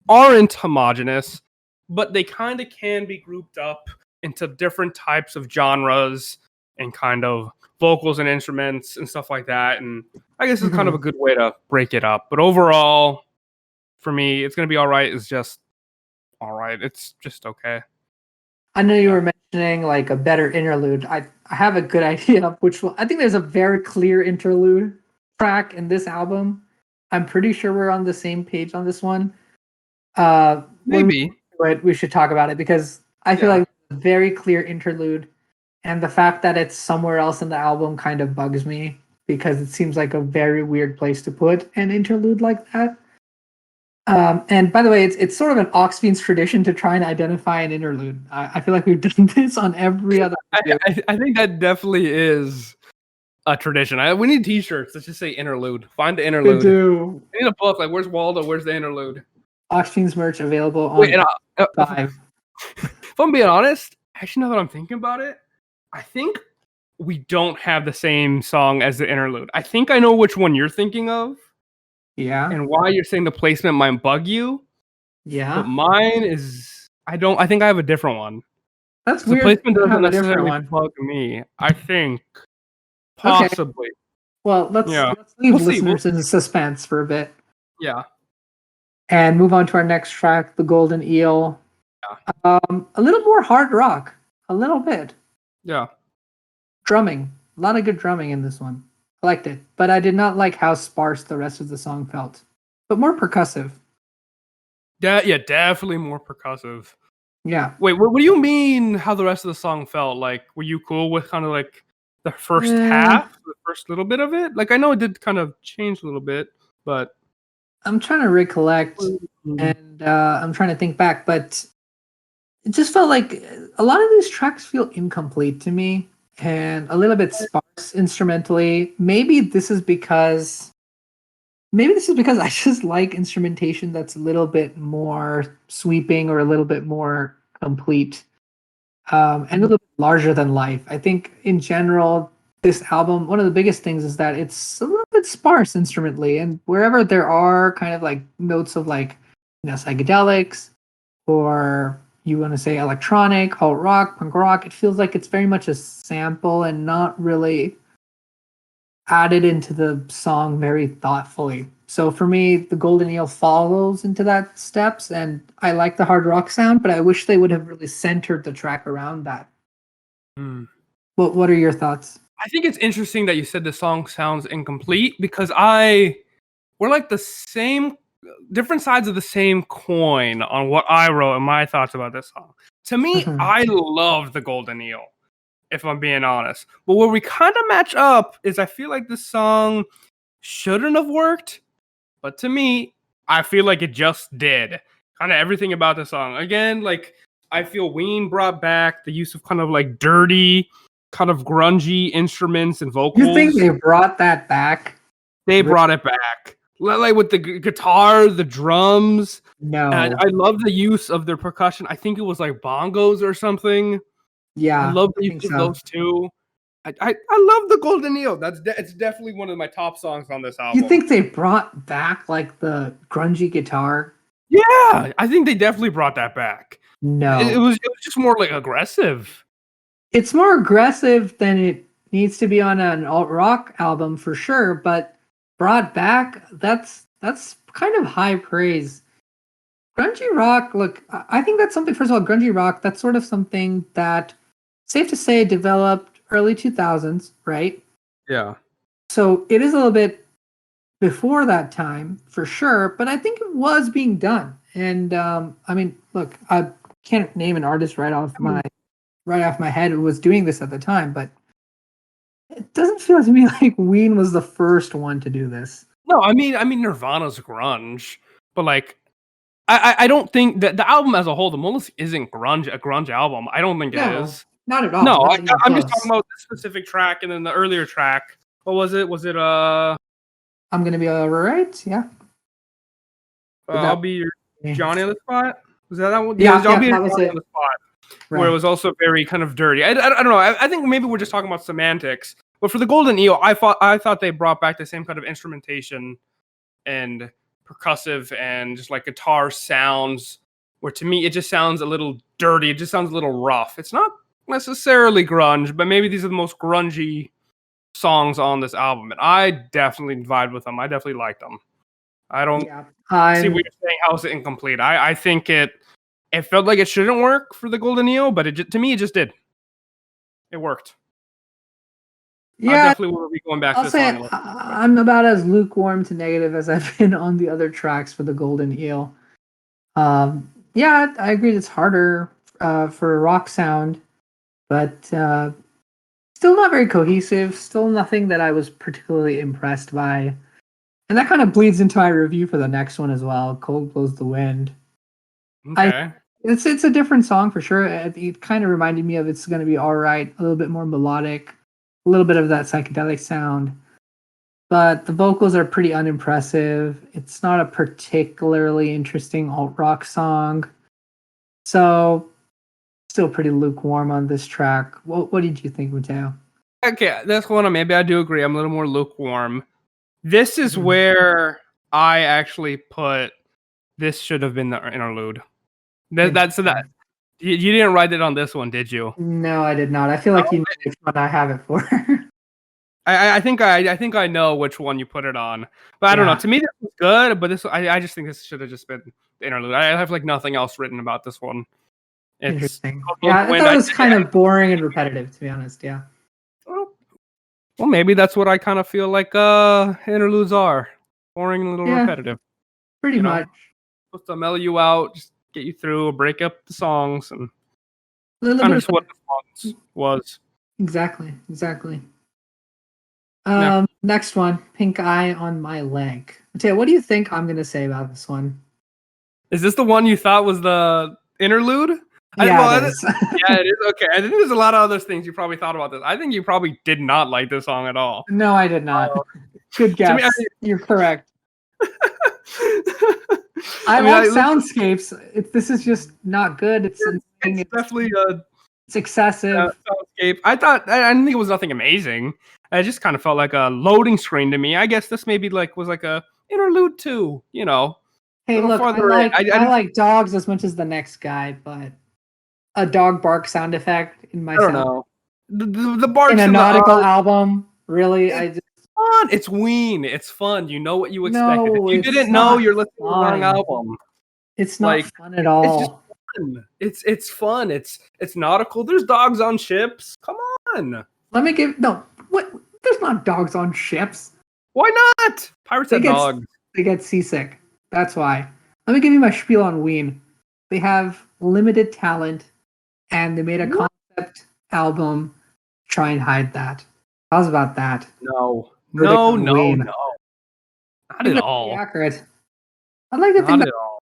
[SPEAKER 2] aren't homogenous, but they kind of can be grouped up into different types of genres and kind of vocals and instruments and stuff like that. And I guess it's kind of a good way to break it up. But overall, for me, it's going to be all right. It's just all right. It's just okay.
[SPEAKER 1] I know you were mentioning like a better interlude. I have a good idea of which one. I think there's a very clear interlude track in this album. I'm pretty sure we're on the same page on this one.
[SPEAKER 2] Maybe.
[SPEAKER 1] We should talk about it because I feel like it's a very clear interlude, and the fact that it's somewhere else in the album kind of bugs me because it seems like a very weird place to put an interlude like that. And by the way, it's sort of an Aux Fiends tradition to try and identify an interlude. I feel like we've done this on every other video.
[SPEAKER 2] I think that definitely is a tradition. We need t-shirts that just say interlude. Find the interlude.
[SPEAKER 1] We do.
[SPEAKER 2] We need a book. Like, where's Waldo? Where's the interlude?
[SPEAKER 1] Aux Fiends merch available on 5.
[SPEAKER 2] If I'm being honest, actually, now that I'm thinking about it, I think we don't have the same song as the interlude. I think I know which one you're thinking of.
[SPEAKER 1] Yeah.
[SPEAKER 2] And why you're saying the placement might bug you.
[SPEAKER 1] Yeah.
[SPEAKER 2] But mine is I think I have a different one.
[SPEAKER 1] That's
[SPEAKER 2] the
[SPEAKER 1] weird.
[SPEAKER 2] The placement doesn't necessarily bug me. I think possibly.
[SPEAKER 1] Okay. Well, let's leave listeners in suspense for a bit.
[SPEAKER 2] Yeah.
[SPEAKER 1] And move on to our next track, The Golden Eel. Yeah. A little more hard rock. A little bit.
[SPEAKER 2] Yeah.
[SPEAKER 1] Drumming. A lot of good drumming in this one. I liked it. But I did not like how sparse the rest of the song felt. But more percussive.
[SPEAKER 2] Yeah, definitely more percussive.
[SPEAKER 1] Yeah.
[SPEAKER 2] Wait, what do you mean how the rest of the song felt? Like, were you cool with kind of like the first half, the first little bit of it? Like, I know it did kind of change a little bit, but...
[SPEAKER 1] I'm trying to recollect, and I'm trying to think back, but it just felt like a lot of these tracks feel incomplete to me and a little bit sparse instrumentally. Maybe this is because I just like instrumentation that's a little bit more sweeping or a little bit more complete, and a little bit larger than life. I think in general, this album, one of the biggest things is that it's a little bit sparse instrumentally, and wherever there are kind of like notes of like, psychedelics, or you want to say electronic, alt rock, punk rock, it feels like it's very much a sample and not really added into the song very thoughtfully. So for me, The Golden Eel follows into that steps, and I like the hard rock sound, but I wish they would have really centered the track around that. What are your thoughts?
[SPEAKER 2] I think it's interesting that you said the song sounds incomplete because we're like the same, different sides of the same coin on what I wrote and my thoughts about this song. To me, I love The Golden Eel, if I'm being honest. But where we kind of match up is I feel like this song shouldn't have worked, but to me, I feel like it just did. Kind of everything about the song. Again, like, I feel Ween brought back the use of kind of like dirty, kind of grungy instruments and vocals.
[SPEAKER 1] You think they brought that back?
[SPEAKER 2] They brought it back. Like with the guitar, the drums,
[SPEAKER 1] No.
[SPEAKER 2] And I love the use of their percussion. I think it was like bongos or something.
[SPEAKER 1] Yeah,
[SPEAKER 2] I love the
[SPEAKER 1] I
[SPEAKER 2] use
[SPEAKER 1] think
[SPEAKER 2] of
[SPEAKER 1] so.
[SPEAKER 2] those too. I love the Golden Eel. It's definitely one of my top songs on this album.
[SPEAKER 1] You think they brought back like the grungy guitar?
[SPEAKER 2] Yeah, I think they definitely brought that back.
[SPEAKER 1] No.
[SPEAKER 2] It was just more like aggressive.
[SPEAKER 1] It's more aggressive than it needs to be on an alt rock album for sure, but brought back, that's kind of high praise. Grungy rock, look, I think that's something, first of all, grungy rock, that's sort of something that, safe to say, developed early 2000s, right?
[SPEAKER 2] Yeah.
[SPEAKER 1] So it is a little bit before that time for sure, but I think it was being done. And I mean, look, I can't name an artist right off my head who was doing this at the time, but it doesn't feel to me like Ween was the first one to do this.
[SPEAKER 2] No, I mean Nirvana's grunge, but like I don't think that the album as a whole, the Mollusk isn't a grunge album. I don't think it
[SPEAKER 1] No,
[SPEAKER 2] is.
[SPEAKER 1] not at all.
[SPEAKER 2] No,
[SPEAKER 1] Not even
[SPEAKER 2] I'm just
[SPEAKER 1] close.
[SPEAKER 2] talking about this specific track and then the earlier track. What was it? Was it
[SPEAKER 1] I'm gonna be all right. Yeah.
[SPEAKER 2] I'll be your Johnny on the spot? Was that one?
[SPEAKER 1] Yeah,
[SPEAKER 2] I'll be your
[SPEAKER 1] that was
[SPEAKER 2] Johnny
[SPEAKER 1] it.
[SPEAKER 2] on the spot.
[SPEAKER 1] Right.
[SPEAKER 2] Where it was also very kind of dirty. I don't know. I think maybe we're just talking about semantics. But for the Golden Eel, I thought they brought back the same kind of instrumentation and percussive and just like guitar sounds. Where to me it just sounds a little dirty. It just sounds a little rough. It's not necessarily grunge, but maybe these are the most grungy songs on this album, and I definitely vibe with them. I definitely like them. I don't see what you're saying. How is it incomplete? I think it felt like it shouldn't work for the Golden Eel, but to me it just did. It worked.
[SPEAKER 1] Yeah,
[SPEAKER 2] I definitely will be going back to
[SPEAKER 1] I'll
[SPEAKER 2] this
[SPEAKER 1] say
[SPEAKER 2] song.
[SPEAKER 1] I'm about as lukewarm to negative as I've been on the other tracks for the Golden Eel. Yeah, I agree. It's harder for a rock sound, but still not very cohesive. Still nothing that I was particularly impressed by. And that kind of bleeds into my review for the next one as well. Cold Blows the Wind.
[SPEAKER 2] Okay.
[SPEAKER 1] It's a different song for sure. It kind of reminded me of It's Gonna Be Alright, a little bit more melodic, a little bit of that psychedelic sound. But the vocals are pretty unimpressive. It's not a particularly interesting alt rock song. So still pretty lukewarm on this track. What did you think, Mateo?
[SPEAKER 2] Okay, that's one. Maybe I do agree. I'm a little more lukewarm. This is where I actually put. This should have been the interlude. That's that. You didn't write it on this one, did you?
[SPEAKER 1] No, I did not. I feel like you know which one I have it for.
[SPEAKER 2] I think I know which one you put it on, but I don't know. To me, this was good, but I just think this should have just been the interlude. I have like nothing else written about this one. It's
[SPEAKER 1] interesting. Yeah, I thought it was kind of boring and repetitive, to be honest. Yeah.
[SPEAKER 2] Well, maybe that's what I kind of feel like interludes are. Boring and a little repetitive.
[SPEAKER 1] Pretty much.
[SPEAKER 2] Supposed to mellow you out, just get you through, break up the songs, and
[SPEAKER 1] kind
[SPEAKER 2] of just what the songs was.
[SPEAKER 1] Exactly. Next one, Pink Eye on My Leg. Mateo, what do you think I'm going to say about this one?
[SPEAKER 2] Is this the one you thought was the interlude?
[SPEAKER 1] Yeah, it is.
[SPEAKER 2] Yeah, it is. Okay, I think there's a lot of other things you probably thought about this. I think you probably did not like this song at all.
[SPEAKER 1] No, I did not. Good guess. You're correct. I like soundscapes. This is just not good. It's
[SPEAKER 2] definitely
[SPEAKER 1] it's excessive.
[SPEAKER 2] Soundscape. I didn't think it was nothing amazing. It just kind of felt like a loading screen to me. I guess this maybe was like a interlude too. You know.
[SPEAKER 1] Hey, look, I like dogs as much as the next guy, but a dog bark sound effect in my
[SPEAKER 2] I don't know. The barks
[SPEAKER 1] in a nautical album. Really,
[SPEAKER 2] it's fun. It's Ween. It's fun. You know what you expected.
[SPEAKER 1] No,
[SPEAKER 2] if you didn't know, you're listening to the wrong album.
[SPEAKER 1] It's not fun at all.
[SPEAKER 2] It's just fun. It's fun. It's nautical. There's dogs on ships. Come on.
[SPEAKER 1] Let me give what? There's not dogs on ships.
[SPEAKER 2] Why not? Pirates have dogs.
[SPEAKER 1] They get seasick. That's why. Let me give you my spiel on Ween. They have limited talent, and they made a concept album to try and hide that. How's about that?
[SPEAKER 2] No.
[SPEAKER 1] Not
[SPEAKER 2] at all.
[SPEAKER 1] Accurate. I'd like to think
[SPEAKER 2] at all.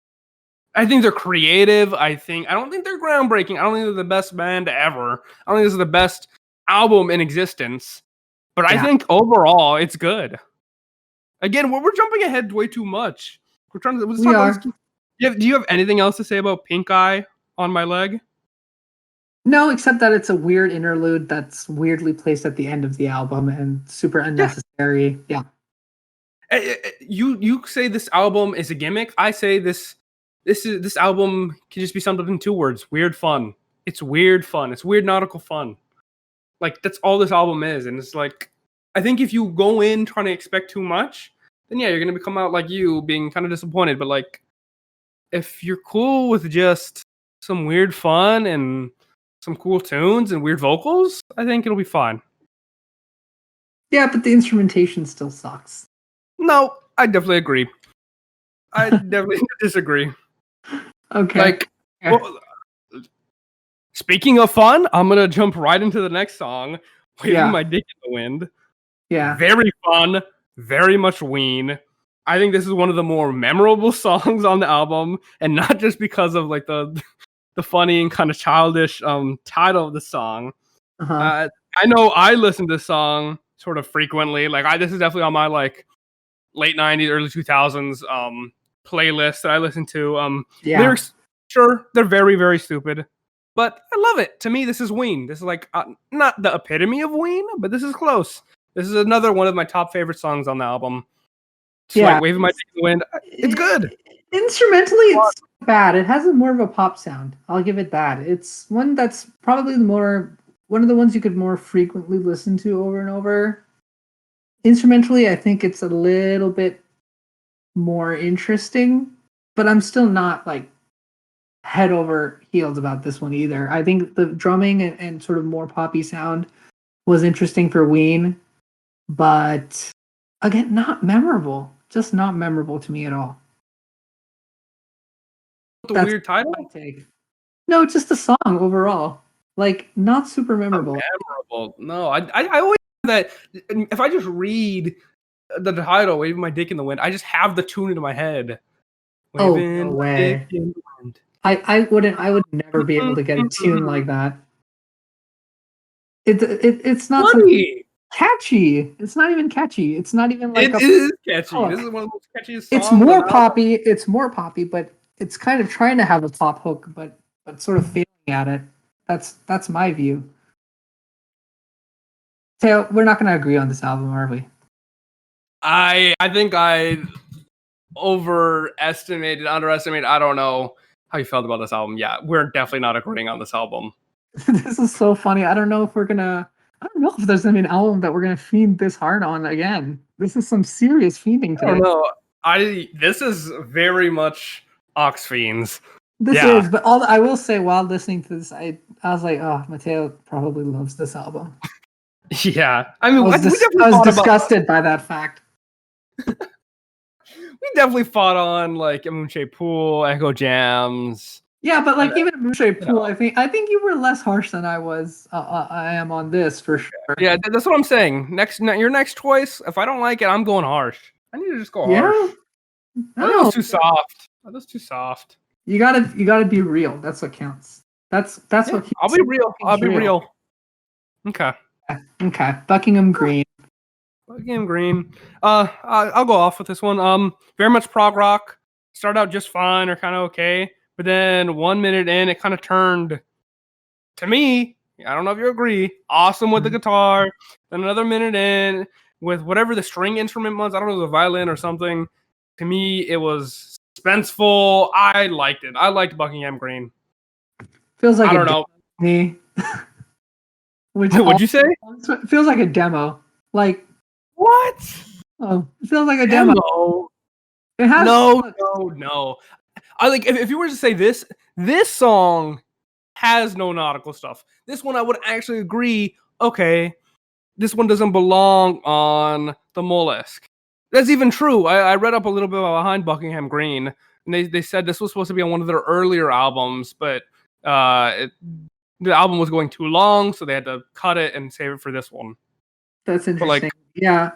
[SPEAKER 2] I think they're creative. I don't think they're groundbreaking. I don't think they're the best band ever. I don't think this is the best album in existence. But I think overall it's good. Again, we're jumping ahead way too much. We're trying to Do you have anything else to say about Pink Eye on My Leg?
[SPEAKER 1] No, except that it's a weird interlude that's weirdly placed at the end of the album and super unnecessary. Yeah.
[SPEAKER 2] You say this album is a gimmick. I say this album can just be summed up in 2 words: weird fun. It's weird fun. It's weird nautical fun. Like that's all this album is, and it's like I think if you go in trying to expect too much, then yeah, you're gonna come out like you being kind of disappointed. But like if you're cool with just some weird fun and some cool tunes and weird vocals, I think it'll be fine.
[SPEAKER 1] Yeah, but the instrumentation still sucks.
[SPEAKER 2] No, I definitely agree. I definitely disagree.
[SPEAKER 1] Okay.
[SPEAKER 2] Like, well, speaking of fun, I'm gonna jump right into the next song, "Waving My Dick in the Wind."
[SPEAKER 1] Yeah.
[SPEAKER 2] Very fun, very much Ween. I think this is one of the more memorable songs on the album, and not just because of like the funny and kind of childish title of the song.
[SPEAKER 1] Uh-huh.
[SPEAKER 2] I know I listen to this song sort of frequently. Like this is definitely on my like late 90s, early 2000s playlist that I listen to. Lyrics, sure, they're very, very stupid, but I love it. To me, this is Ween. This is like not the epitome of Ween, but this is close. This is another one of my top favorite songs on the album. It's like Waving My Dick in the Wind. It's good.
[SPEAKER 1] Instrumentally, it's bad. It has more of a pop sound. I'll give it that. It's one that's probably one of the ones you could more frequently listen to over and over. Instrumentally, I think it's a little bit more interesting, but I'm still not like head over heels about this one either. I think the drumming and sort of more poppy sound was interesting for Ween, but again, not memorable. Just not memorable to me at all.
[SPEAKER 2] That's weird title?
[SPEAKER 1] No, just the song overall. Like, not super memorable.
[SPEAKER 2] Not memorable. No, I always that if I just read the title, "Waving My Dick in the Wind," I just have the tune into my head.
[SPEAKER 1] Waving no way. Dick in the wind. I would never be able to get a tune like that. It's not catchy. It's not even catchy. It's not even like
[SPEAKER 2] it is catchy. Hook. This is one of the most catchiest songs.
[SPEAKER 1] It's more poppy. It's more poppy, but it's kind of trying to have a pop hook, but sort of failing at it. That's my view. So we're not going to agree on this album, are we?
[SPEAKER 2] I think I underestimated. I don't know how you felt about this album. Yeah, we're definitely not agreeing on this album.
[SPEAKER 1] This is so funny. I don't know if there's gonna be an album that we're gonna fiend this hard on again. This is some serious fiending today.
[SPEAKER 2] I don't know. This is very much Aux Fiends.
[SPEAKER 1] This is, but I will say while listening to this, I was like, oh, Mateo probably loves this album.
[SPEAKER 2] Yeah, I mean,
[SPEAKER 1] I was disgusted by that fact.
[SPEAKER 2] We definitely fought on like Moonshade Pool, Echo Jams.
[SPEAKER 1] Yeah, but like even Moonshade Pool, I think you were less harsh than I was. I am on this for sure.
[SPEAKER 2] Yeah, that's what I'm saying. Your next choice, if I don't like it, I'm going harsh. I need to just go harsh. That was too soft. That was too soft.
[SPEAKER 1] You gotta be real. That's what counts. That's what.
[SPEAKER 2] I'll be real. I'll be real. Okay.
[SPEAKER 1] Okay. Buckingham Green.
[SPEAKER 2] Buckingham Green. I'll go off with this one. Very much prog rock. Started out just fine or kind of okay, but then 1 minute in, it kind of turned. To me, I don't know if you agree. Awesome with the guitar. Then another minute in with whatever the string instrument was. I don't know, it was a violin or something. To me, it was suspenseful. I liked it. I liked Buckingham Green.
[SPEAKER 1] Feels like
[SPEAKER 2] I don't know.
[SPEAKER 1] Me.
[SPEAKER 2] What'd you say?
[SPEAKER 1] It feels like a demo. Like
[SPEAKER 2] what?
[SPEAKER 1] Oh, it feels like a demo.
[SPEAKER 2] It has no. I like if you were to say this song has no nautical stuff. This one I would actually agree. Okay, this one doesn't belong on the Mollusk. That's even true. I read up a little bit behind Buckingham Green, and they said this was supposed to be on one of their earlier albums, but the album was going too long, so they had to cut it and save it for this one.
[SPEAKER 1] That's interesting. Yeah.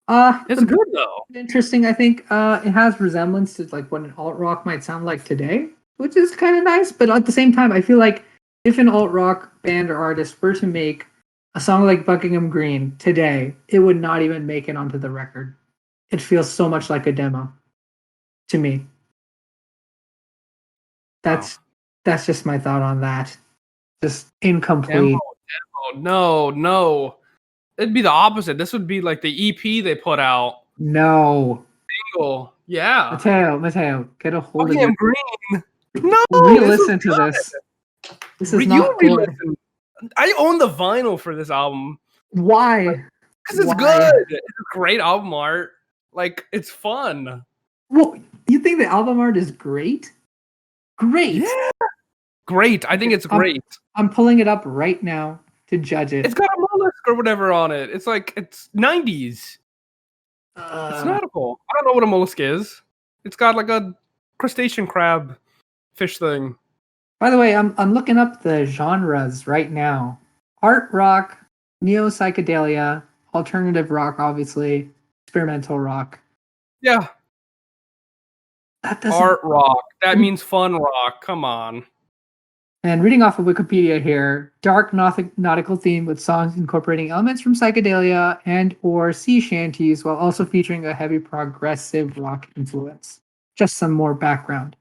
[SPEAKER 2] It's good though.
[SPEAKER 1] Interesting. I think it has resemblance to like what an alt rock might sound like today, which is kind of nice. But at the same time, I feel like if an alt rock band or artist were to make a song like Buckingham Green today, it would not even make it onto the record. It feels so much like a demo to me. That's just my thought on that. Just incomplete.
[SPEAKER 2] No. It'd be the opposite. This would be like the EP they put out.
[SPEAKER 1] No.
[SPEAKER 2] Single. Yeah.
[SPEAKER 1] Mateo, get a hold of
[SPEAKER 2] Okay,
[SPEAKER 1] your...
[SPEAKER 2] I'm green. No,
[SPEAKER 1] Re-listen to this. This is not good.
[SPEAKER 2] Re-listen. I own the vinyl for this album.
[SPEAKER 1] Why?
[SPEAKER 2] Because it's good. It's great album art. Like, it's fun.
[SPEAKER 1] Well, you think the album art is great? Great.
[SPEAKER 2] Yeah. Great. I think it's great.
[SPEAKER 1] I'm pulling it up right now to judge it.
[SPEAKER 2] It's got a mollusk or whatever on it. It's like, it's 90s. It's nautical. I don't know what a mollusk is. It's got like a crustacean crab fish thing.
[SPEAKER 1] By the way, I'm looking up the genres right now. Art rock, neo psychedelia, alternative rock, obviously, experimental rock.
[SPEAKER 2] Yeah.
[SPEAKER 1] That doesn't...
[SPEAKER 2] Art rock. That means fun rock. Come on.
[SPEAKER 1] And reading off of Wikipedia here, dark nautical theme with songs incorporating elements from psychedelia and or sea shanties while also featuring a heavy progressive rock influence. Just some more background.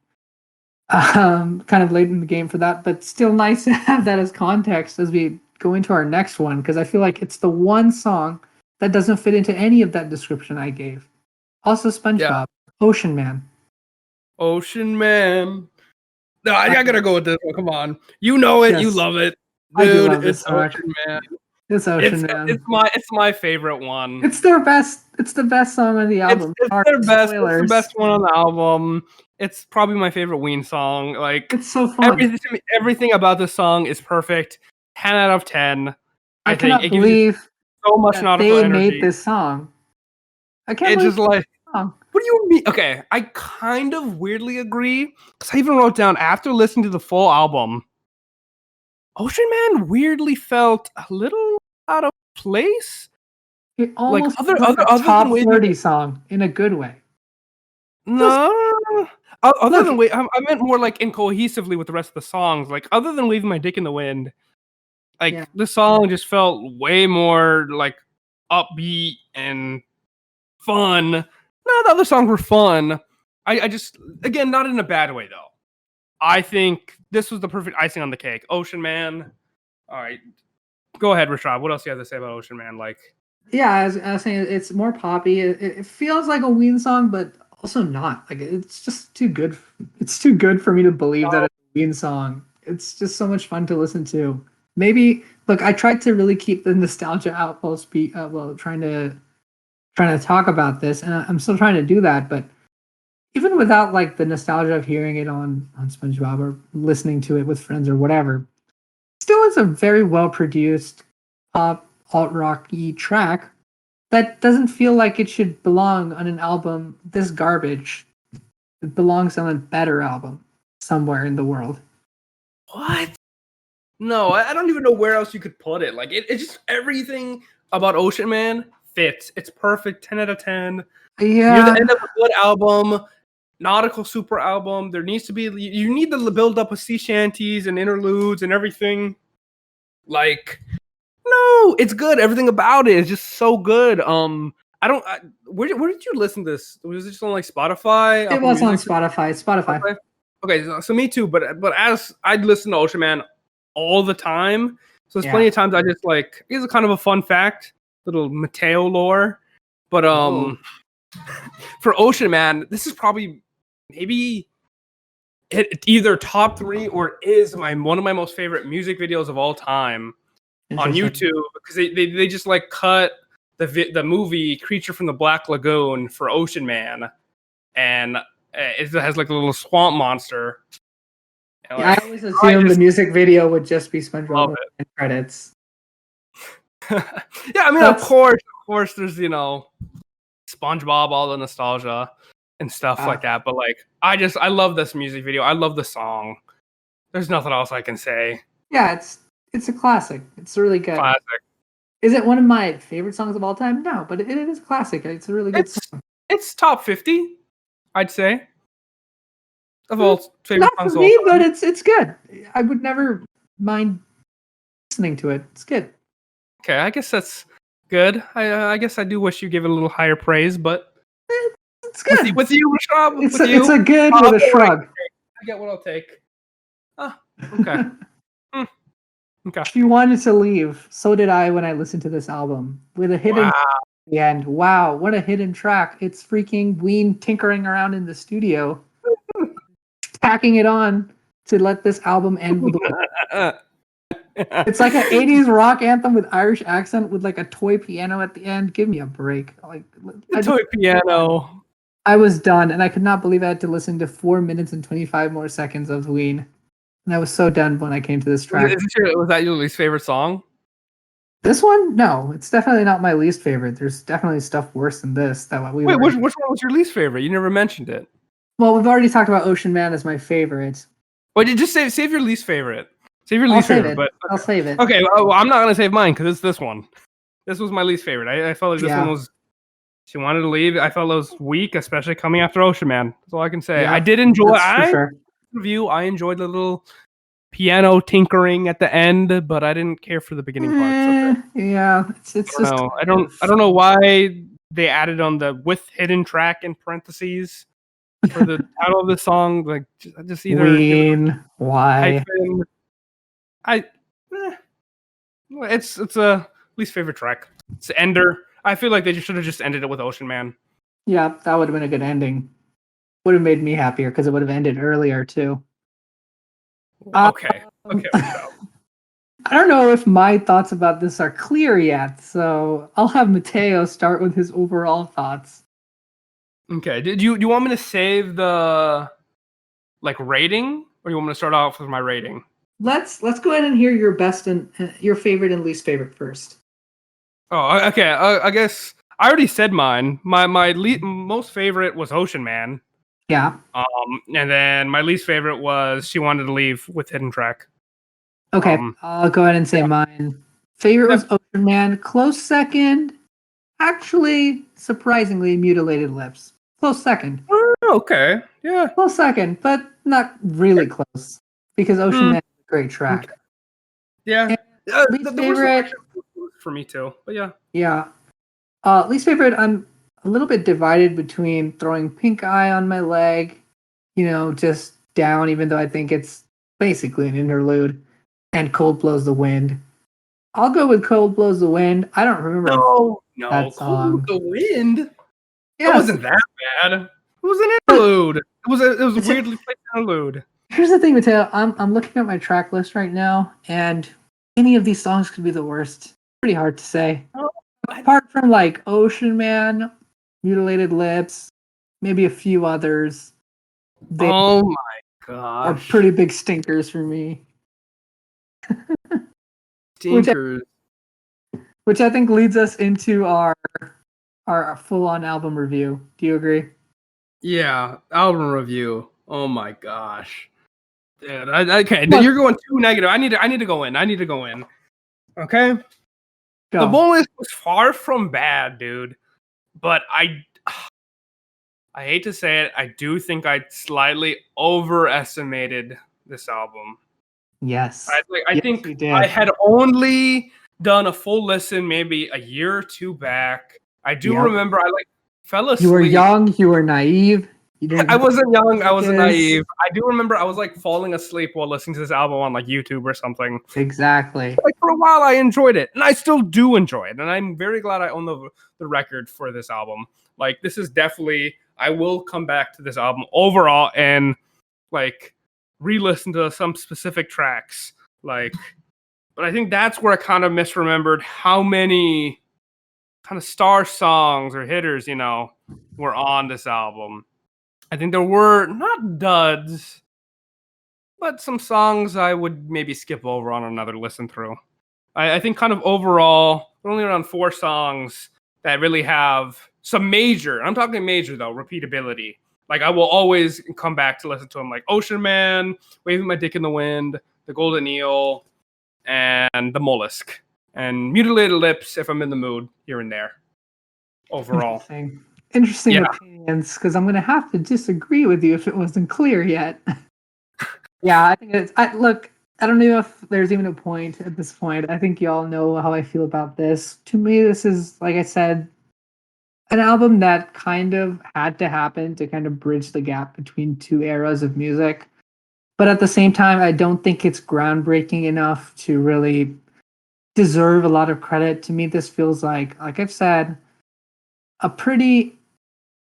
[SPEAKER 1] Kind of late in the game for that, but still nice to have that as context as we go into our next one, because I feel like it's the one song that doesn't fit into any of that description I gave. Also SpongeBob, Ocean Man.
[SPEAKER 2] Ocean Man. No, I gotta go with this one. Come on, you know it, you love it, dude.
[SPEAKER 1] I do love
[SPEAKER 2] it's
[SPEAKER 1] this song.
[SPEAKER 2] Ocean Man.
[SPEAKER 1] It's Ocean Man.
[SPEAKER 2] It's my favorite one.
[SPEAKER 1] It's their best. It's the best song on the album.
[SPEAKER 2] It's their best. It's the best one on the album. It's probably my favorite Ween song. Like,
[SPEAKER 1] it's so fun.
[SPEAKER 2] Everything about this song is perfect. 10 out of 10.
[SPEAKER 1] I cannot believe
[SPEAKER 2] so much nautical
[SPEAKER 1] they
[SPEAKER 2] energy.
[SPEAKER 1] made this song. I can't.
[SPEAKER 2] It's just like, what do you mean? Okay, I kind of weirdly agree, because I even wrote down after listening to the full album, Ocean Man weirdly felt a little out of place.
[SPEAKER 1] It almost
[SPEAKER 2] like
[SPEAKER 1] other top 30 song in a good way.
[SPEAKER 2] No, other than I meant more like incohesively with the rest of the songs. Like, other than Leaving My Dick in the Wind, like the song just felt way more like upbeat and fun. No, the other songs were fun. I just, again, not in a bad way though. I think this was the perfect icing on the cake. Ocean Man. All right, go ahead, Rishabh. What else do you have to say about Ocean Man? Like,
[SPEAKER 1] yeah, I was saying it's more poppy. It feels like a Ween song, but also not. Like, it's just too good. It's too good for me to believe that it's a Ween song. It's just so much fun to listen to. Maybe look, I tried to really keep the nostalgia out while trying to talk about this, and I'm still trying to do that. But even without like the nostalgia of hearing it on SpongeBob or listening to it with friends or whatever, still is a very well produced pop alt rocky track that doesn't feel like it should belong on an album this garbage. It belongs on a better album somewhere in the world.
[SPEAKER 2] What? No, I don't even know where else you could put it. Like, it's just everything about Ocean Man fits. It's perfect. 10 out of 10.
[SPEAKER 1] Yeah.
[SPEAKER 2] Near the end of a good album, nautical super album. There needs to be, you need the build up of sea shanties and interludes and everything. Like, no, it's good. Everything about it is just so good. Where did you listen to this? Was it just on like Spotify?
[SPEAKER 1] It was on Spotify.
[SPEAKER 2] Okay, so me too. But as I'd listen to Ocean Man all the time, so there's plenty of times I just like. It's kind of a fun fact, little Mateo lore. But for Ocean Man, this is probably maybe it either top 3 or is one of my most favorite music videos of all time on YouTube, because they just like cut the movie Creature from the Black Lagoon for Ocean Man, and it has like a little swamp monster. And, like,
[SPEAKER 1] I always assumed the music video would just be SpongeBob and credits.
[SPEAKER 2] Yeah, I mean, of course, there's SpongeBob, all the nostalgia and stuff like that. But like, I love this music video. I love the song. There's nothing else I can say.
[SPEAKER 1] Yeah, it's a classic. It's really good.
[SPEAKER 2] Classic.
[SPEAKER 1] Is it one of my favorite songs of all time? No, but it is a classic. It's a really good song.
[SPEAKER 2] It's top 50, I'd say, of all favorite songs.
[SPEAKER 1] Not for me, but it's good. I would never mind listening to it. It's good.
[SPEAKER 2] Okay, I guess that's good. I guess I do wish you gave it a little higher praise, but
[SPEAKER 1] it's good.
[SPEAKER 2] With you, Rishabh,
[SPEAKER 1] it's a good with a shrug.
[SPEAKER 2] I get what I'll take. Okay. Okay.
[SPEAKER 1] She wanted to leave. So did I when I listened to this album. With a hidden
[SPEAKER 2] Wow.
[SPEAKER 1] at the end. Wow, what a hidden track. It's freaking Ween tinkering around in the studio, tacking it on to let this album end with it's like an 80s rock anthem with Irish accent with like a toy piano at the end. Give me a break. Like
[SPEAKER 2] Toy piano.
[SPEAKER 1] I was done and I could not believe I had to listen to 4 minutes and 25 more seconds of Ween. And I was so done when I came to this track.
[SPEAKER 2] Was that your least favorite song?
[SPEAKER 1] This one? No, it's definitely not my least favorite. There's definitely stuff worse than this.
[SPEAKER 2] Wait, which one was your least favorite? You never mentioned it.
[SPEAKER 1] Well, we've already talked about Ocean Man as my favorite.
[SPEAKER 2] Well, just save your least favorite. Save your
[SPEAKER 1] I'll
[SPEAKER 2] least
[SPEAKER 1] save
[SPEAKER 2] favorite.
[SPEAKER 1] it.
[SPEAKER 2] But
[SPEAKER 1] I'll save it.
[SPEAKER 2] Okay, well, I'm not gonna save mine because it's this one. This was my least favorite. I felt like this one was. She wanted to leave. I felt it was weak, especially coming after Ocean Man. That's all I can say.
[SPEAKER 1] Yeah,
[SPEAKER 2] I did enjoy.
[SPEAKER 1] Sure.
[SPEAKER 2] Review. I enjoyed the little piano tinkering at the end, but I didn't care for the beginning parts.
[SPEAKER 1] Yeah, it's just.
[SPEAKER 2] I don't know why they added on the with hidden track in parentheses for the title of the song. Like, just either
[SPEAKER 1] Ween. Why?
[SPEAKER 2] It's a least favorite track. It's Ender. I feel like they should have just ended it with Ocean Man.
[SPEAKER 1] Yeah, that would have been a good ending. Would have made me happier because it would have ended earlier too.
[SPEAKER 2] Okay.
[SPEAKER 1] I don't know if my thoughts about this are clear yet, so I'll have Mateo start with his overall thoughts.
[SPEAKER 2] Okay. Do you want me to save the rating, or you want me to start off with my rating?
[SPEAKER 1] Let's go ahead and hear your best and your favorite and least favorite first.
[SPEAKER 2] Oh, okay. I guess I already said mine. My most favorite was Ocean Man.
[SPEAKER 1] Yeah.
[SPEAKER 2] And then my least favorite was She Wanted to Leave with Hidden Track.
[SPEAKER 1] Okay, I'll go ahead and say mine. Favorite was Ocean Man. Close second. Actually, surprisingly, Mutilated Lips. Close second.
[SPEAKER 2] Oh, okay. Yeah.
[SPEAKER 1] Close second, but not really close because Ocean Man is a great track.
[SPEAKER 2] Okay. Yeah.
[SPEAKER 1] Least favorite
[SPEAKER 2] for me too. But yeah.
[SPEAKER 1] Yeah. Least favorite, I'm a little bit divided between throwing Pink Eye on my leg, just down, even though I think it's basically an interlude, and Cold Blows the Wind. I'll go with Cold Blows the Wind. I don't remember that song.
[SPEAKER 2] Cold Blows the Wind? Yes. That wasn't that bad. It was an interlude. It was a weirdly placed interlude.
[SPEAKER 1] Here's the thing, Mateo. I'm looking at my track list right now, and any of these songs could be the worst. Pretty hard to say. Apart from like Ocean Man, Mutilated Lips, maybe a few others.
[SPEAKER 2] Oh my gosh.
[SPEAKER 1] Are pretty big stinkers for me.
[SPEAKER 2] Stinkers.
[SPEAKER 1] Which I think leads us into our full-on album review. Do you agree?
[SPEAKER 2] Yeah, album review. Oh my gosh. Dude, okay, you're going too negative. I need to go in. Okay? Go. The bonus was far from bad, dude. But I hate to say it, I do think I slightly overestimated this album.
[SPEAKER 1] Yes.
[SPEAKER 2] I think I had only done a full listen maybe a year or two back. I do remember I fell asleep.
[SPEAKER 1] You were young, you were naive.
[SPEAKER 2] I wasn't young, I wasn't naive. I do remember I was falling asleep while listening to this album on YouTube or something.
[SPEAKER 1] Exactly.
[SPEAKER 2] For a while I enjoyed it, and I still do enjoy it, and I'm very glad I own the record for this album. This is definitely, I will come back to this album overall and re-listen to some specific tracks. But I think that's where I kind of misremembered how many kind of star songs or hitters, were on this album. I think there were not duds, but some songs I would maybe skip over on another listen through. I think kind of overall, only around 4 songs that really have some major, I'm talking major though, repeatability. I will always come back to listen to them, like Ocean Man, Waving My Dick in the Wind, The Golden Eel, and The Mollusk. And Mutilated Lips if I'm in the mood, here and there. Overall.
[SPEAKER 1] Interesting opinions, because I'm going to have to disagree with you if it wasn't clear yet. Yeah, I think look, I don't know if there's even a point at this point. I think you all know how I feel about this. To me, this is, like I said, an album that kind of had to happen to kind of bridge the gap between 2 eras of music. but at the same time, I don't think it's groundbreaking enough to really deserve a lot of credit. To me, this feels like I've said, a pretty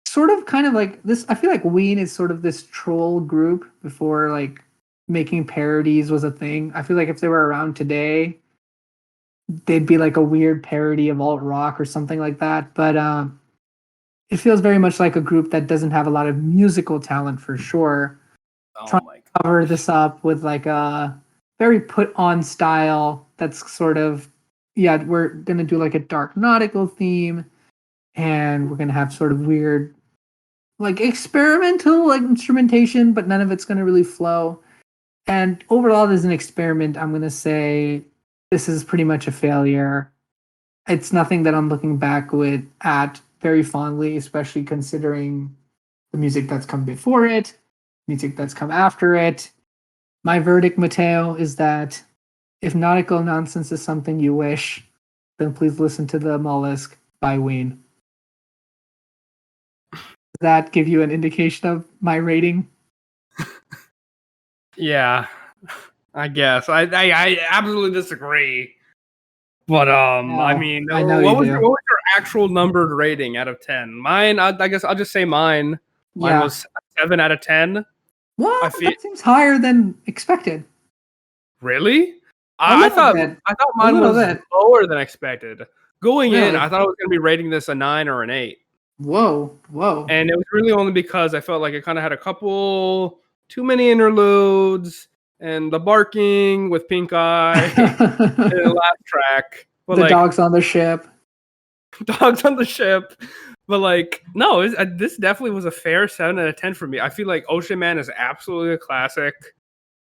[SPEAKER 1] sort of kind of like this. I feel like Ween is sort of this troll group before like making parodies was a thing. I feel like if they were around today, they'd be like a weird parody of alt rock or something like that. But it feels very much like a group that doesn't have a lot of musical talent for sure.
[SPEAKER 2] Oh
[SPEAKER 1] Trying
[SPEAKER 2] my
[SPEAKER 1] to cover
[SPEAKER 2] gosh.
[SPEAKER 1] this up with like a very put on style that's sort of, yeah, we're gonna do like a dark nautical theme, and we're gonna have sort of weird like experimental like instrumentation, but none of it's gonna really flow. And overall, as an experiment, I'm gonna say this is pretty much a failure. It's nothing that I'm looking back with at very fondly, especially considering the music that's come before it, music that's come after it. My verdict, Mateo, is that if nautical nonsense is something you wish, then please listen to the Mollusk by Ween. Does that give you an indication of my rating?
[SPEAKER 2] Yeah, I guess. I absolutely disagree. But I
[SPEAKER 1] No,
[SPEAKER 2] mean,
[SPEAKER 1] I know you do.
[SPEAKER 2] what was your actual numbered rating out of 10? Mine, I guess I'll just say mine. Mine
[SPEAKER 1] Yeah.
[SPEAKER 2] was a 7 out of 10. I
[SPEAKER 1] What?
[SPEAKER 2] feel
[SPEAKER 1] That seems higher than expected.
[SPEAKER 2] really.
[SPEAKER 1] A
[SPEAKER 2] I
[SPEAKER 1] little
[SPEAKER 2] thought
[SPEAKER 1] bit. A
[SPEAKER 2] mine
[SPEAKER 1] little
[SPEAKER 2] was
[SPEAKER 1] bit.
[SPEAKER 2] lower than expected. Going in,
[SPEAKER 1] Really.
[SPEAKER 2] I thought I was going to be rating this a 9 or an 8.
[SPEAKER 1] Whoa. Whoa.
[SPEAKER 2] And it was really only because I felt like it kind of had a couple too many interludes and the barking with Pink Eye in the last track. But
[SPEAKER 1] The
[SPEAKER 2] like
[SPEAKER 1] dogs on the ship.
[SPEAKER 2] dogs on the ship. But like, no, this definitely was a fair 7 out of 10 for me. I feel like Ocean Man is absolutely a classic.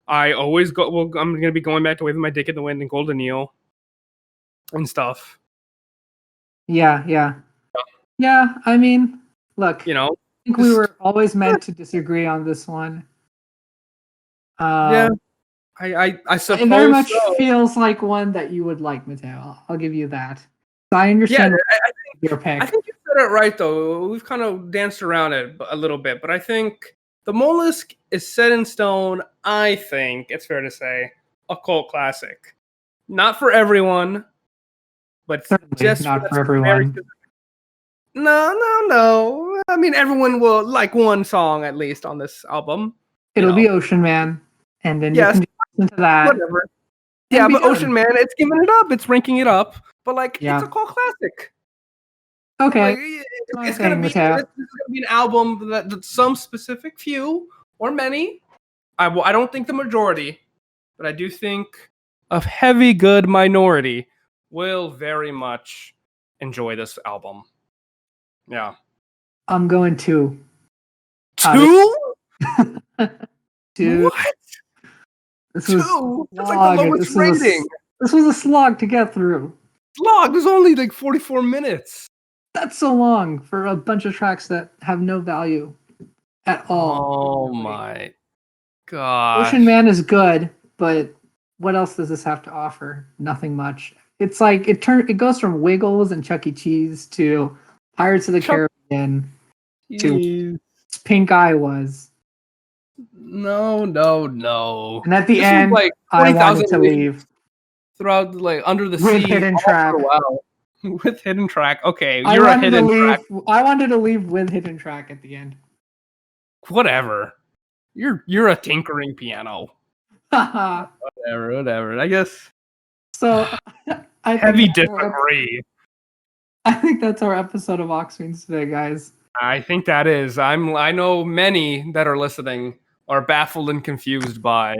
[SPEAKER 2] I always go. Well, I'm gonna be going back to Waving My Dick in the Wind and Golden Eel and stuff.
[SPEAKER 1] Yeah, yeah. Yeah, I mean, look, I
[SPEAKER 2] You know,
[SPEAKER 1] think we
[SPEAKER 2] just
[SPEAKER 1] were always meant to disagree on this one.
[SPEAKER 2] yeah.
[SPEAKER 1] Um,
[SPEAKER 2] I
[SPEAKER 1] it very
[SPEAKER 2] suppose
[SPEAKER 1] much
[SPEAKER 2] so.
[SPEAKER 1] feels like one that you would like, Mateo. I'll give you that. So I
[SPEAKER 2] Yeah,
[SPEAKER 1] understand your
[SPEAKER 2] I
[SPEAKER 1] pick.
[SPEAKER 2] think you said it right though. We've kind of danced around it a little bit, but I think the Mollusk is set in stone. I think it's fair to say a cult classic. Not for everyone, but
[SPEAKER 1] Certainly
[SPEAKER 2] just for
[SPEAKER 1] not
[SPEAKER 2] that
[SPEAKER 1] for
[SPEAKER 2] very
[SPEAKER 1] everyone.
[SPEAKER 2] no. I mean, everyone will like one song at least on this album. You
[SPEAKER 1] It'll be
[SPEAKER 2] know,
[SPEAKER 1] Ocean Man, and then you
[SPEAKER 2] yes,
[SPEAKER 1] can just listen to that
[SPEAKER 2] whatever.
[SPEAKER 1] and
[SPEAKER 2] Yeah,
[SPEAKER 1] be
[SPEAKER 2] but Ocean
[SPEAKER 1] done.
[SPEAKER 2] Man, it's giving it up. It's ranking it up. But like, it's a
[SPEAKER 1] Yeah.
[SPEAKER 2] cult classic.
[SPEAKER 1] Okay.
[SPEAKER 2] Like,
[SPEAKER 1] My
[SPEAKER 2] it's gonna
[SPEAKER 1] thing,
[SPEAKER 2] be
[SPEAKER 1] Mateo.
[SPEAKER 2] this is gonna be an album that some specific few or many. I don't think the majority, but I do think a heavy good minority will very much enjoy this album. Yeah.
[SPEAKER 1] I'm going to.
[SPEAKER 2] Two?
[SPEAKER 1] Dude,
[SPEAKER 2] What?
[SPEAKER 1] this was
[SPEAKER 2] Two?
[SPEAKER 1] a
[SPEAKER 2] That's like the
[SPEAKER 1] slog.
[SPEAKER 2] lowest rating.
[SPEAKER 1] This was a slog to get through.
[SPEAKER 2] Log, there's only like 44 minutes.
[SPEAKER 1] That's so long for a bunch of tracks that have no value at all.
[SPEAKER 2] Oh
[SPEAKER 1] Really.
[SPEAKER 2] my
[SPEAKER 1] Ocean
[SPEAKER 2] gosh.
[SPEAKER 1] Man is good, but what else does this have to offer? Nothing much. It's like it goes from Wiggles and Chuck E. Cheese to Pirates of the
[SPEAKER 2] Chuck
[SPEAKER 1] Caribbean to
[SPEAKER 2] E.
[SPEAKER 1] Pink Eye was.
[SPEAKER 2] No.
[SPEAKER 1] And at the
[SPEAKER 2] This was
[SPEAKER 1] end,
[SPEAKER 2] like
[SPEAKER 1] I wanted
[SPEAKER 2] 20,000
[SPEAKER 1] to
[SPEAKER 2] Leagues
[SPEAKER 1] leave
[SPEAKER 2] throughout, like, Under the
[SPEAKER 1] with
[SPEAKER 2] Sea,
[SPEAKER 1] Hidden
[SPEAKER 2] all for a
[SPEAKER 1] Track.
[SPEAKER 2] while. With Hidden Track. Okay,
[SPEAKER 1] I
[SPEAKER 2] you're a
[SPEAKER 1] wanted to
[SPEAKER 2] Hidden Track.
[SPEAKER 1] leave. I wanted to leave with Hidden Track at the end.
[SPEAKER 2] Whatever. You're a tinkering piano. Whatever. I guess
[SPEAKER 1] So I think
[SPEAKER 2] heavy
[SPEAKER 1] that's
[SPEAKER 2] disagree.
[SPEAKER 1] I think that's our episode of Aux Fiends today, guys.
[SPEAKER 2] I think that is. I know many that are listening are baffled and confused by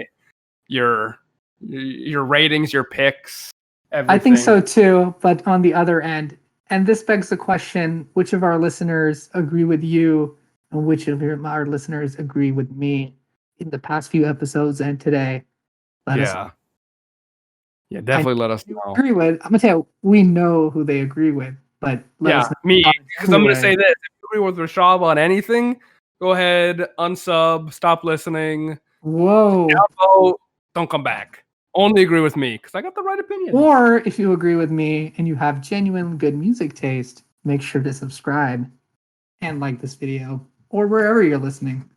[SPEAKER 2] your ratings, your picks,
[SPEAKER 1] I think
[SPEAKER 2] everything.
[SPEAKER 1] so too, but on the other end, and this begs the question, which of our listeners agree with you and which of our listeners agree with me in the past few episodes and today? Let us know.
[SPEAKER 2] Yeah,
[SPEAKER 1] And
[SPEAKER 2] definitely let us
[SPEAKER 1] you
[SPEAKER 2] know.
[SPEAKER 1] agree with, I'm gonna tell you, we know who they agree with, but let us
[SPEAKER 2] Yeah,
[SPEAKER 1] know.
[SPEAKER 2] me, because I'm gonna
[SPEAKER 1] Anyway.
[SPEAKER 2] say this. If you agree with Rishabh on anything, go ahead, unsub, stop listening,
[SPEAKER 1] Whoa.
[SPEAKER 2] downvote, don't come back. Only agree with me, because I got the right opinion.
[SPEAKER 1] Or if you agree with me and you have genuine good music taste, make sure to subscribe and like this video or wherever you're listening.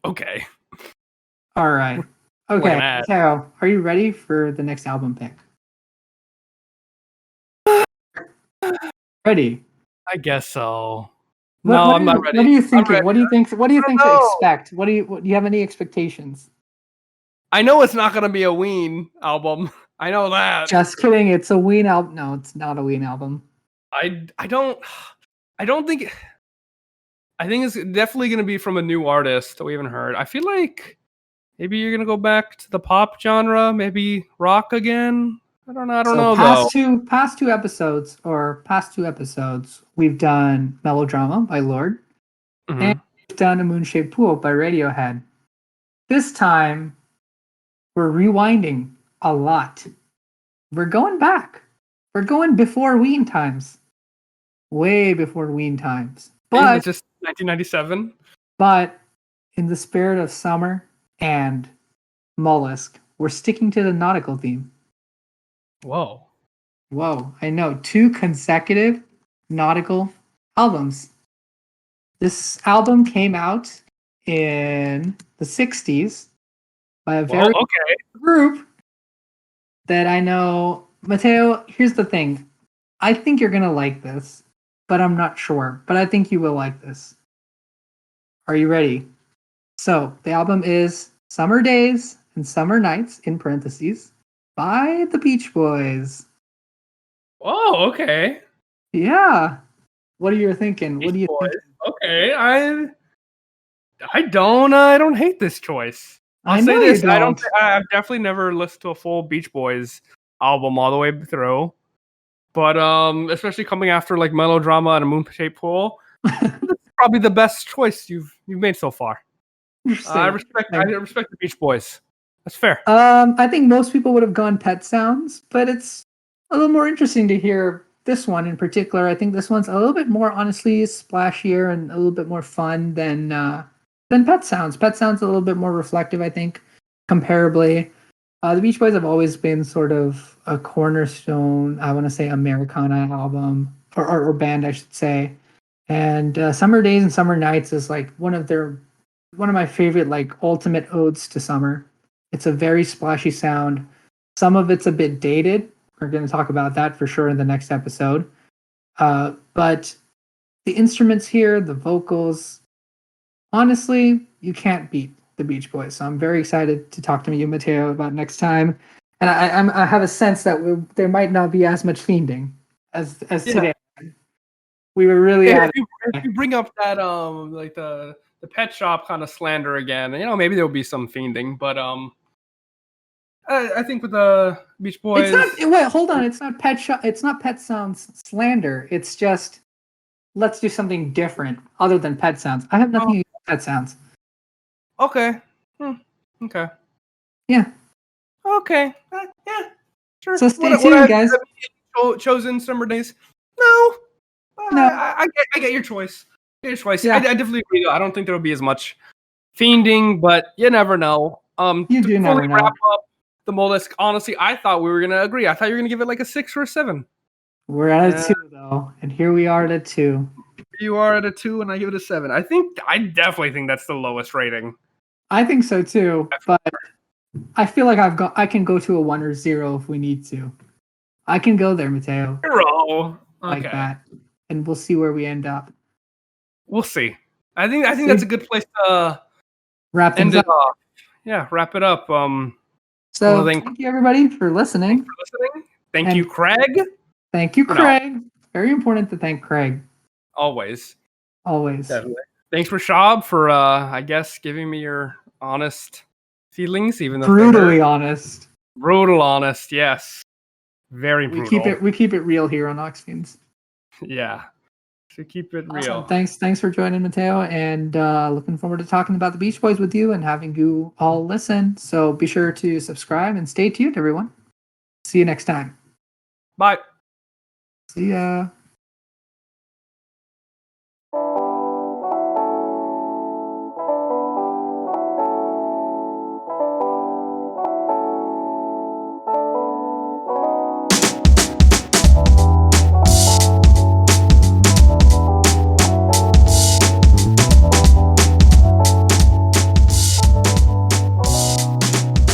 [SPEAKER 2] Okay.
[SPEAKER 1] All right.
[SPEAKER 2] Like
[SPEAKER 1] Okay,
[SPEAKER 2] an ad.
[SPEAKER 1] Mateo, are you ready for the next album pick? Ready?
[SPEAKER 2] I guess so.
[SPEAKER 1] What
[SPEAKER 2] No,
[SPEAKER 1] what
[SPEAKER 2] I'm
[SPEAKER 1] are
[SPEAKER 2] not
[SPEAKER 1] you, what
[SPEAKER 2] ready.
[SPEAKER 1] are you
[SPEAKER 2] I'm
[SPEAKER 1] thinking?
[SPEAKER 2] ready.
[SPEAKER 1] What do you
[SPEAKER 2] I don't
[SPEAKER 1] think to
[SPEAKER 2] know.
[SPEAKER 1] expect? Do you have any expectations?
[SPEAKER 2] I know it's not gonna be a Ween album. I know that.
[SPEAKER 1] Just kidding. It's a Ween album. No, it's not a Ween album.
[SPEAKER 2] I don't think I think it's definitely gonna be from a new artist that we haven't heard. I feel like maybe you're gonna go back to the pop genre, maybe rock again. I don't
[SPEAKER 1] So
[SPEAKER 2] know though.
[SPEAKER 1] past two episodes, we've done Melodrama by Lord, and
[SPEAKER 2] Hmm.
[SPEAKER 1] we've done A Moon-Shaped Pool by Radiohead. This time, we're rewinding a lot. We're going back. We're going before Ween times, way before Ween times.
[SPEAKER 2] It's just 1997.
[SPEAKER 1] But in the spirit of summer and Mollusk, we're sticking to the nautical theme.
[SPEAKER 2] Whoa.
[SPEAKER 1] Whoa, I know. 2 consecutive nautical albums. This album came out in the 60s by a
[SPEAKER 2] Well,
[SPEAKER 1] very
[SPEAKER 2] okay.
[SPEAKER 1] group that I know. Mateo, here's the thing. I think you're going to like this, but I'm not sure. But I think you will like this. Are you ready? So, the album is Summer Days and Summer Nights, in parentheses, by the Beach Boys.
[SPEAKER 2] Whoa, okay.
[SPEAKER 1] Yeah. What are you thinking? What
[SPEAKER 2] Beach
[SPEAKER 1] do you
[SPEAKER 2] Boys.
[SPEAKER 1] think?
[SPEAKER 2] Okay. I don't hate this choice. I'll
[SPEAKER 1] I
[SPEAKER 2] say
[SPEAKER 1] know you
[SPEAKER 2] this.
[SPEAKER 1] don't.
[SPEAKER 2] I've definitely never listened to a full Beach Boys album all the way through. But especially coming after like Melodrama and A Moon-Shaped Pool, probably the best choice you've made so far.
[SPEAKER 1] Interesting.
[SPEAKER 2] I respect the Beach Boys. That's fair.
[SPEAKER 1] I think most people would have gone Pet Sounds, but it's a little more interesting to hear this one in particular. I think this one's a little bit more honestly splashier and a little bit more fun than Pet Sounds. Pet Sounds a little bit more reflective, I think, comparably. The Beach Boys have always been sort of a cornerstone, I want to say, Americana album or band, I should say. And Summer Days and Summer Nights is like one of my favorite like ultimate odes to summer. It's a very splashy sound. Some of it's a bit dated. We're going to talk about that for sure in the next episode. But the instruments here, the vocals, honestly, you can't beat the Beach Boys. So I'm very excited to talk to you, Mateo, about next time. And I have a sense that there might not be as much fiending as today. We were really
[SPEAKER 2] If
[SPEAKER 1] at
[SPEAKER 2] you bring up that like the pet shop kind of slander again, maybe there'll be some fiending, but I think with the Beach Boys,
[SPEAKER 1] It's not. Wait, hold on. It's not pet shop. It's not Pet Sounds slander. It's just let's do something different other than Pet Sounds. I have nothing against Pet Sounds.
[SPEAKER 2] okay, okay,
[SPEAKER 1] Yeah.
[SPEAKER 2] okay, yeah, sure.
[SPEAKER 1] So stay
[SPEAKER 2] What
[SPEAKER 1] tuned, guys.
[SPEAKER 2] chosen Summer Days? No,
[SPEAKER 1] No.
[SPEAKER 2] I get your choice. Your choice.
[SPEAKER 1] Yeah.
[SPEAKER 2] I definitely agree. I don't think there'll be as much fiending, but you never know.
[SPEAKER 1] You
[SPEAKER 2] To
[SPEAKER 1] do
[SPEAKER 2] fully
[SPEAKER 1] never know.
[SPEAKER 2] wrap up the Mollusk, honestly, I thought we were gonna agree. I thought you were gonna give it like a 6 or a 7.
[SPEAKER 1] We're at a 2 though, and here we are at a 2.
[SPEAKER 2] You are at a 2, and I give it a 7. I definitely think that's the lowest rating.
[SPEAKER 1] I think so too, but I feel like I can go to a 1 or 0 if we need to. I can go there, Mateo,
[SPEAKER 2] 0.
[SPEAKER 1] like
[SPEAKER 2] Okay,
[SPEAKER 1] that, and we'll see where we end up.
[SPEAKER 2] we'll see. I think that's a good place to
[SPEAKER 1] Wrap things
[SPEAKER 2] end it
[SPEAKER 1] up.
[SPEAKER 2] off. Yeah, wrap it up.
[SPEAKER 1] So
[SPEAKER 2] thank
[SPEAKER 1] thank you everybody for listening.
[SPEAKER 2] listening. Thank
[SPEAKER 1] And
[SPEAKER 2] you, Craig.
[SPEAKER 1] Thank you,
[SPEAKER 2] For now.
[SPEAKER 1] Craig. Very important to thank Craig.
[SPEAKER 2] Always.
[SPEAKER 1] Always.
[SPEAKER 2] Definitely. Thanks, Rishabh, for I guess giving me your honest feelings, even though
[SPEAKER 1] Brutally honest.
[SPEAKER 2] brutal honest. Yes, very
[SPEAKER 1] We
[SPEAKER 2] brutal.
[SPEAKER 1] keep it real here on Aux Fiends.
[SPEAKER 2] Yeah, to keep it
[SPEAKER 1] Awesome.
[SPEAKER 2] real.
[SPEAKER 1] Thanks for joining, Mateo, and looking forward to talking about the Beach Boys with you and having you all listen. So be sure to subscribe and stay tuned, everyone. See you next time.
[SPEAKER 2] Bye.
[SPEAKER 1] See ya.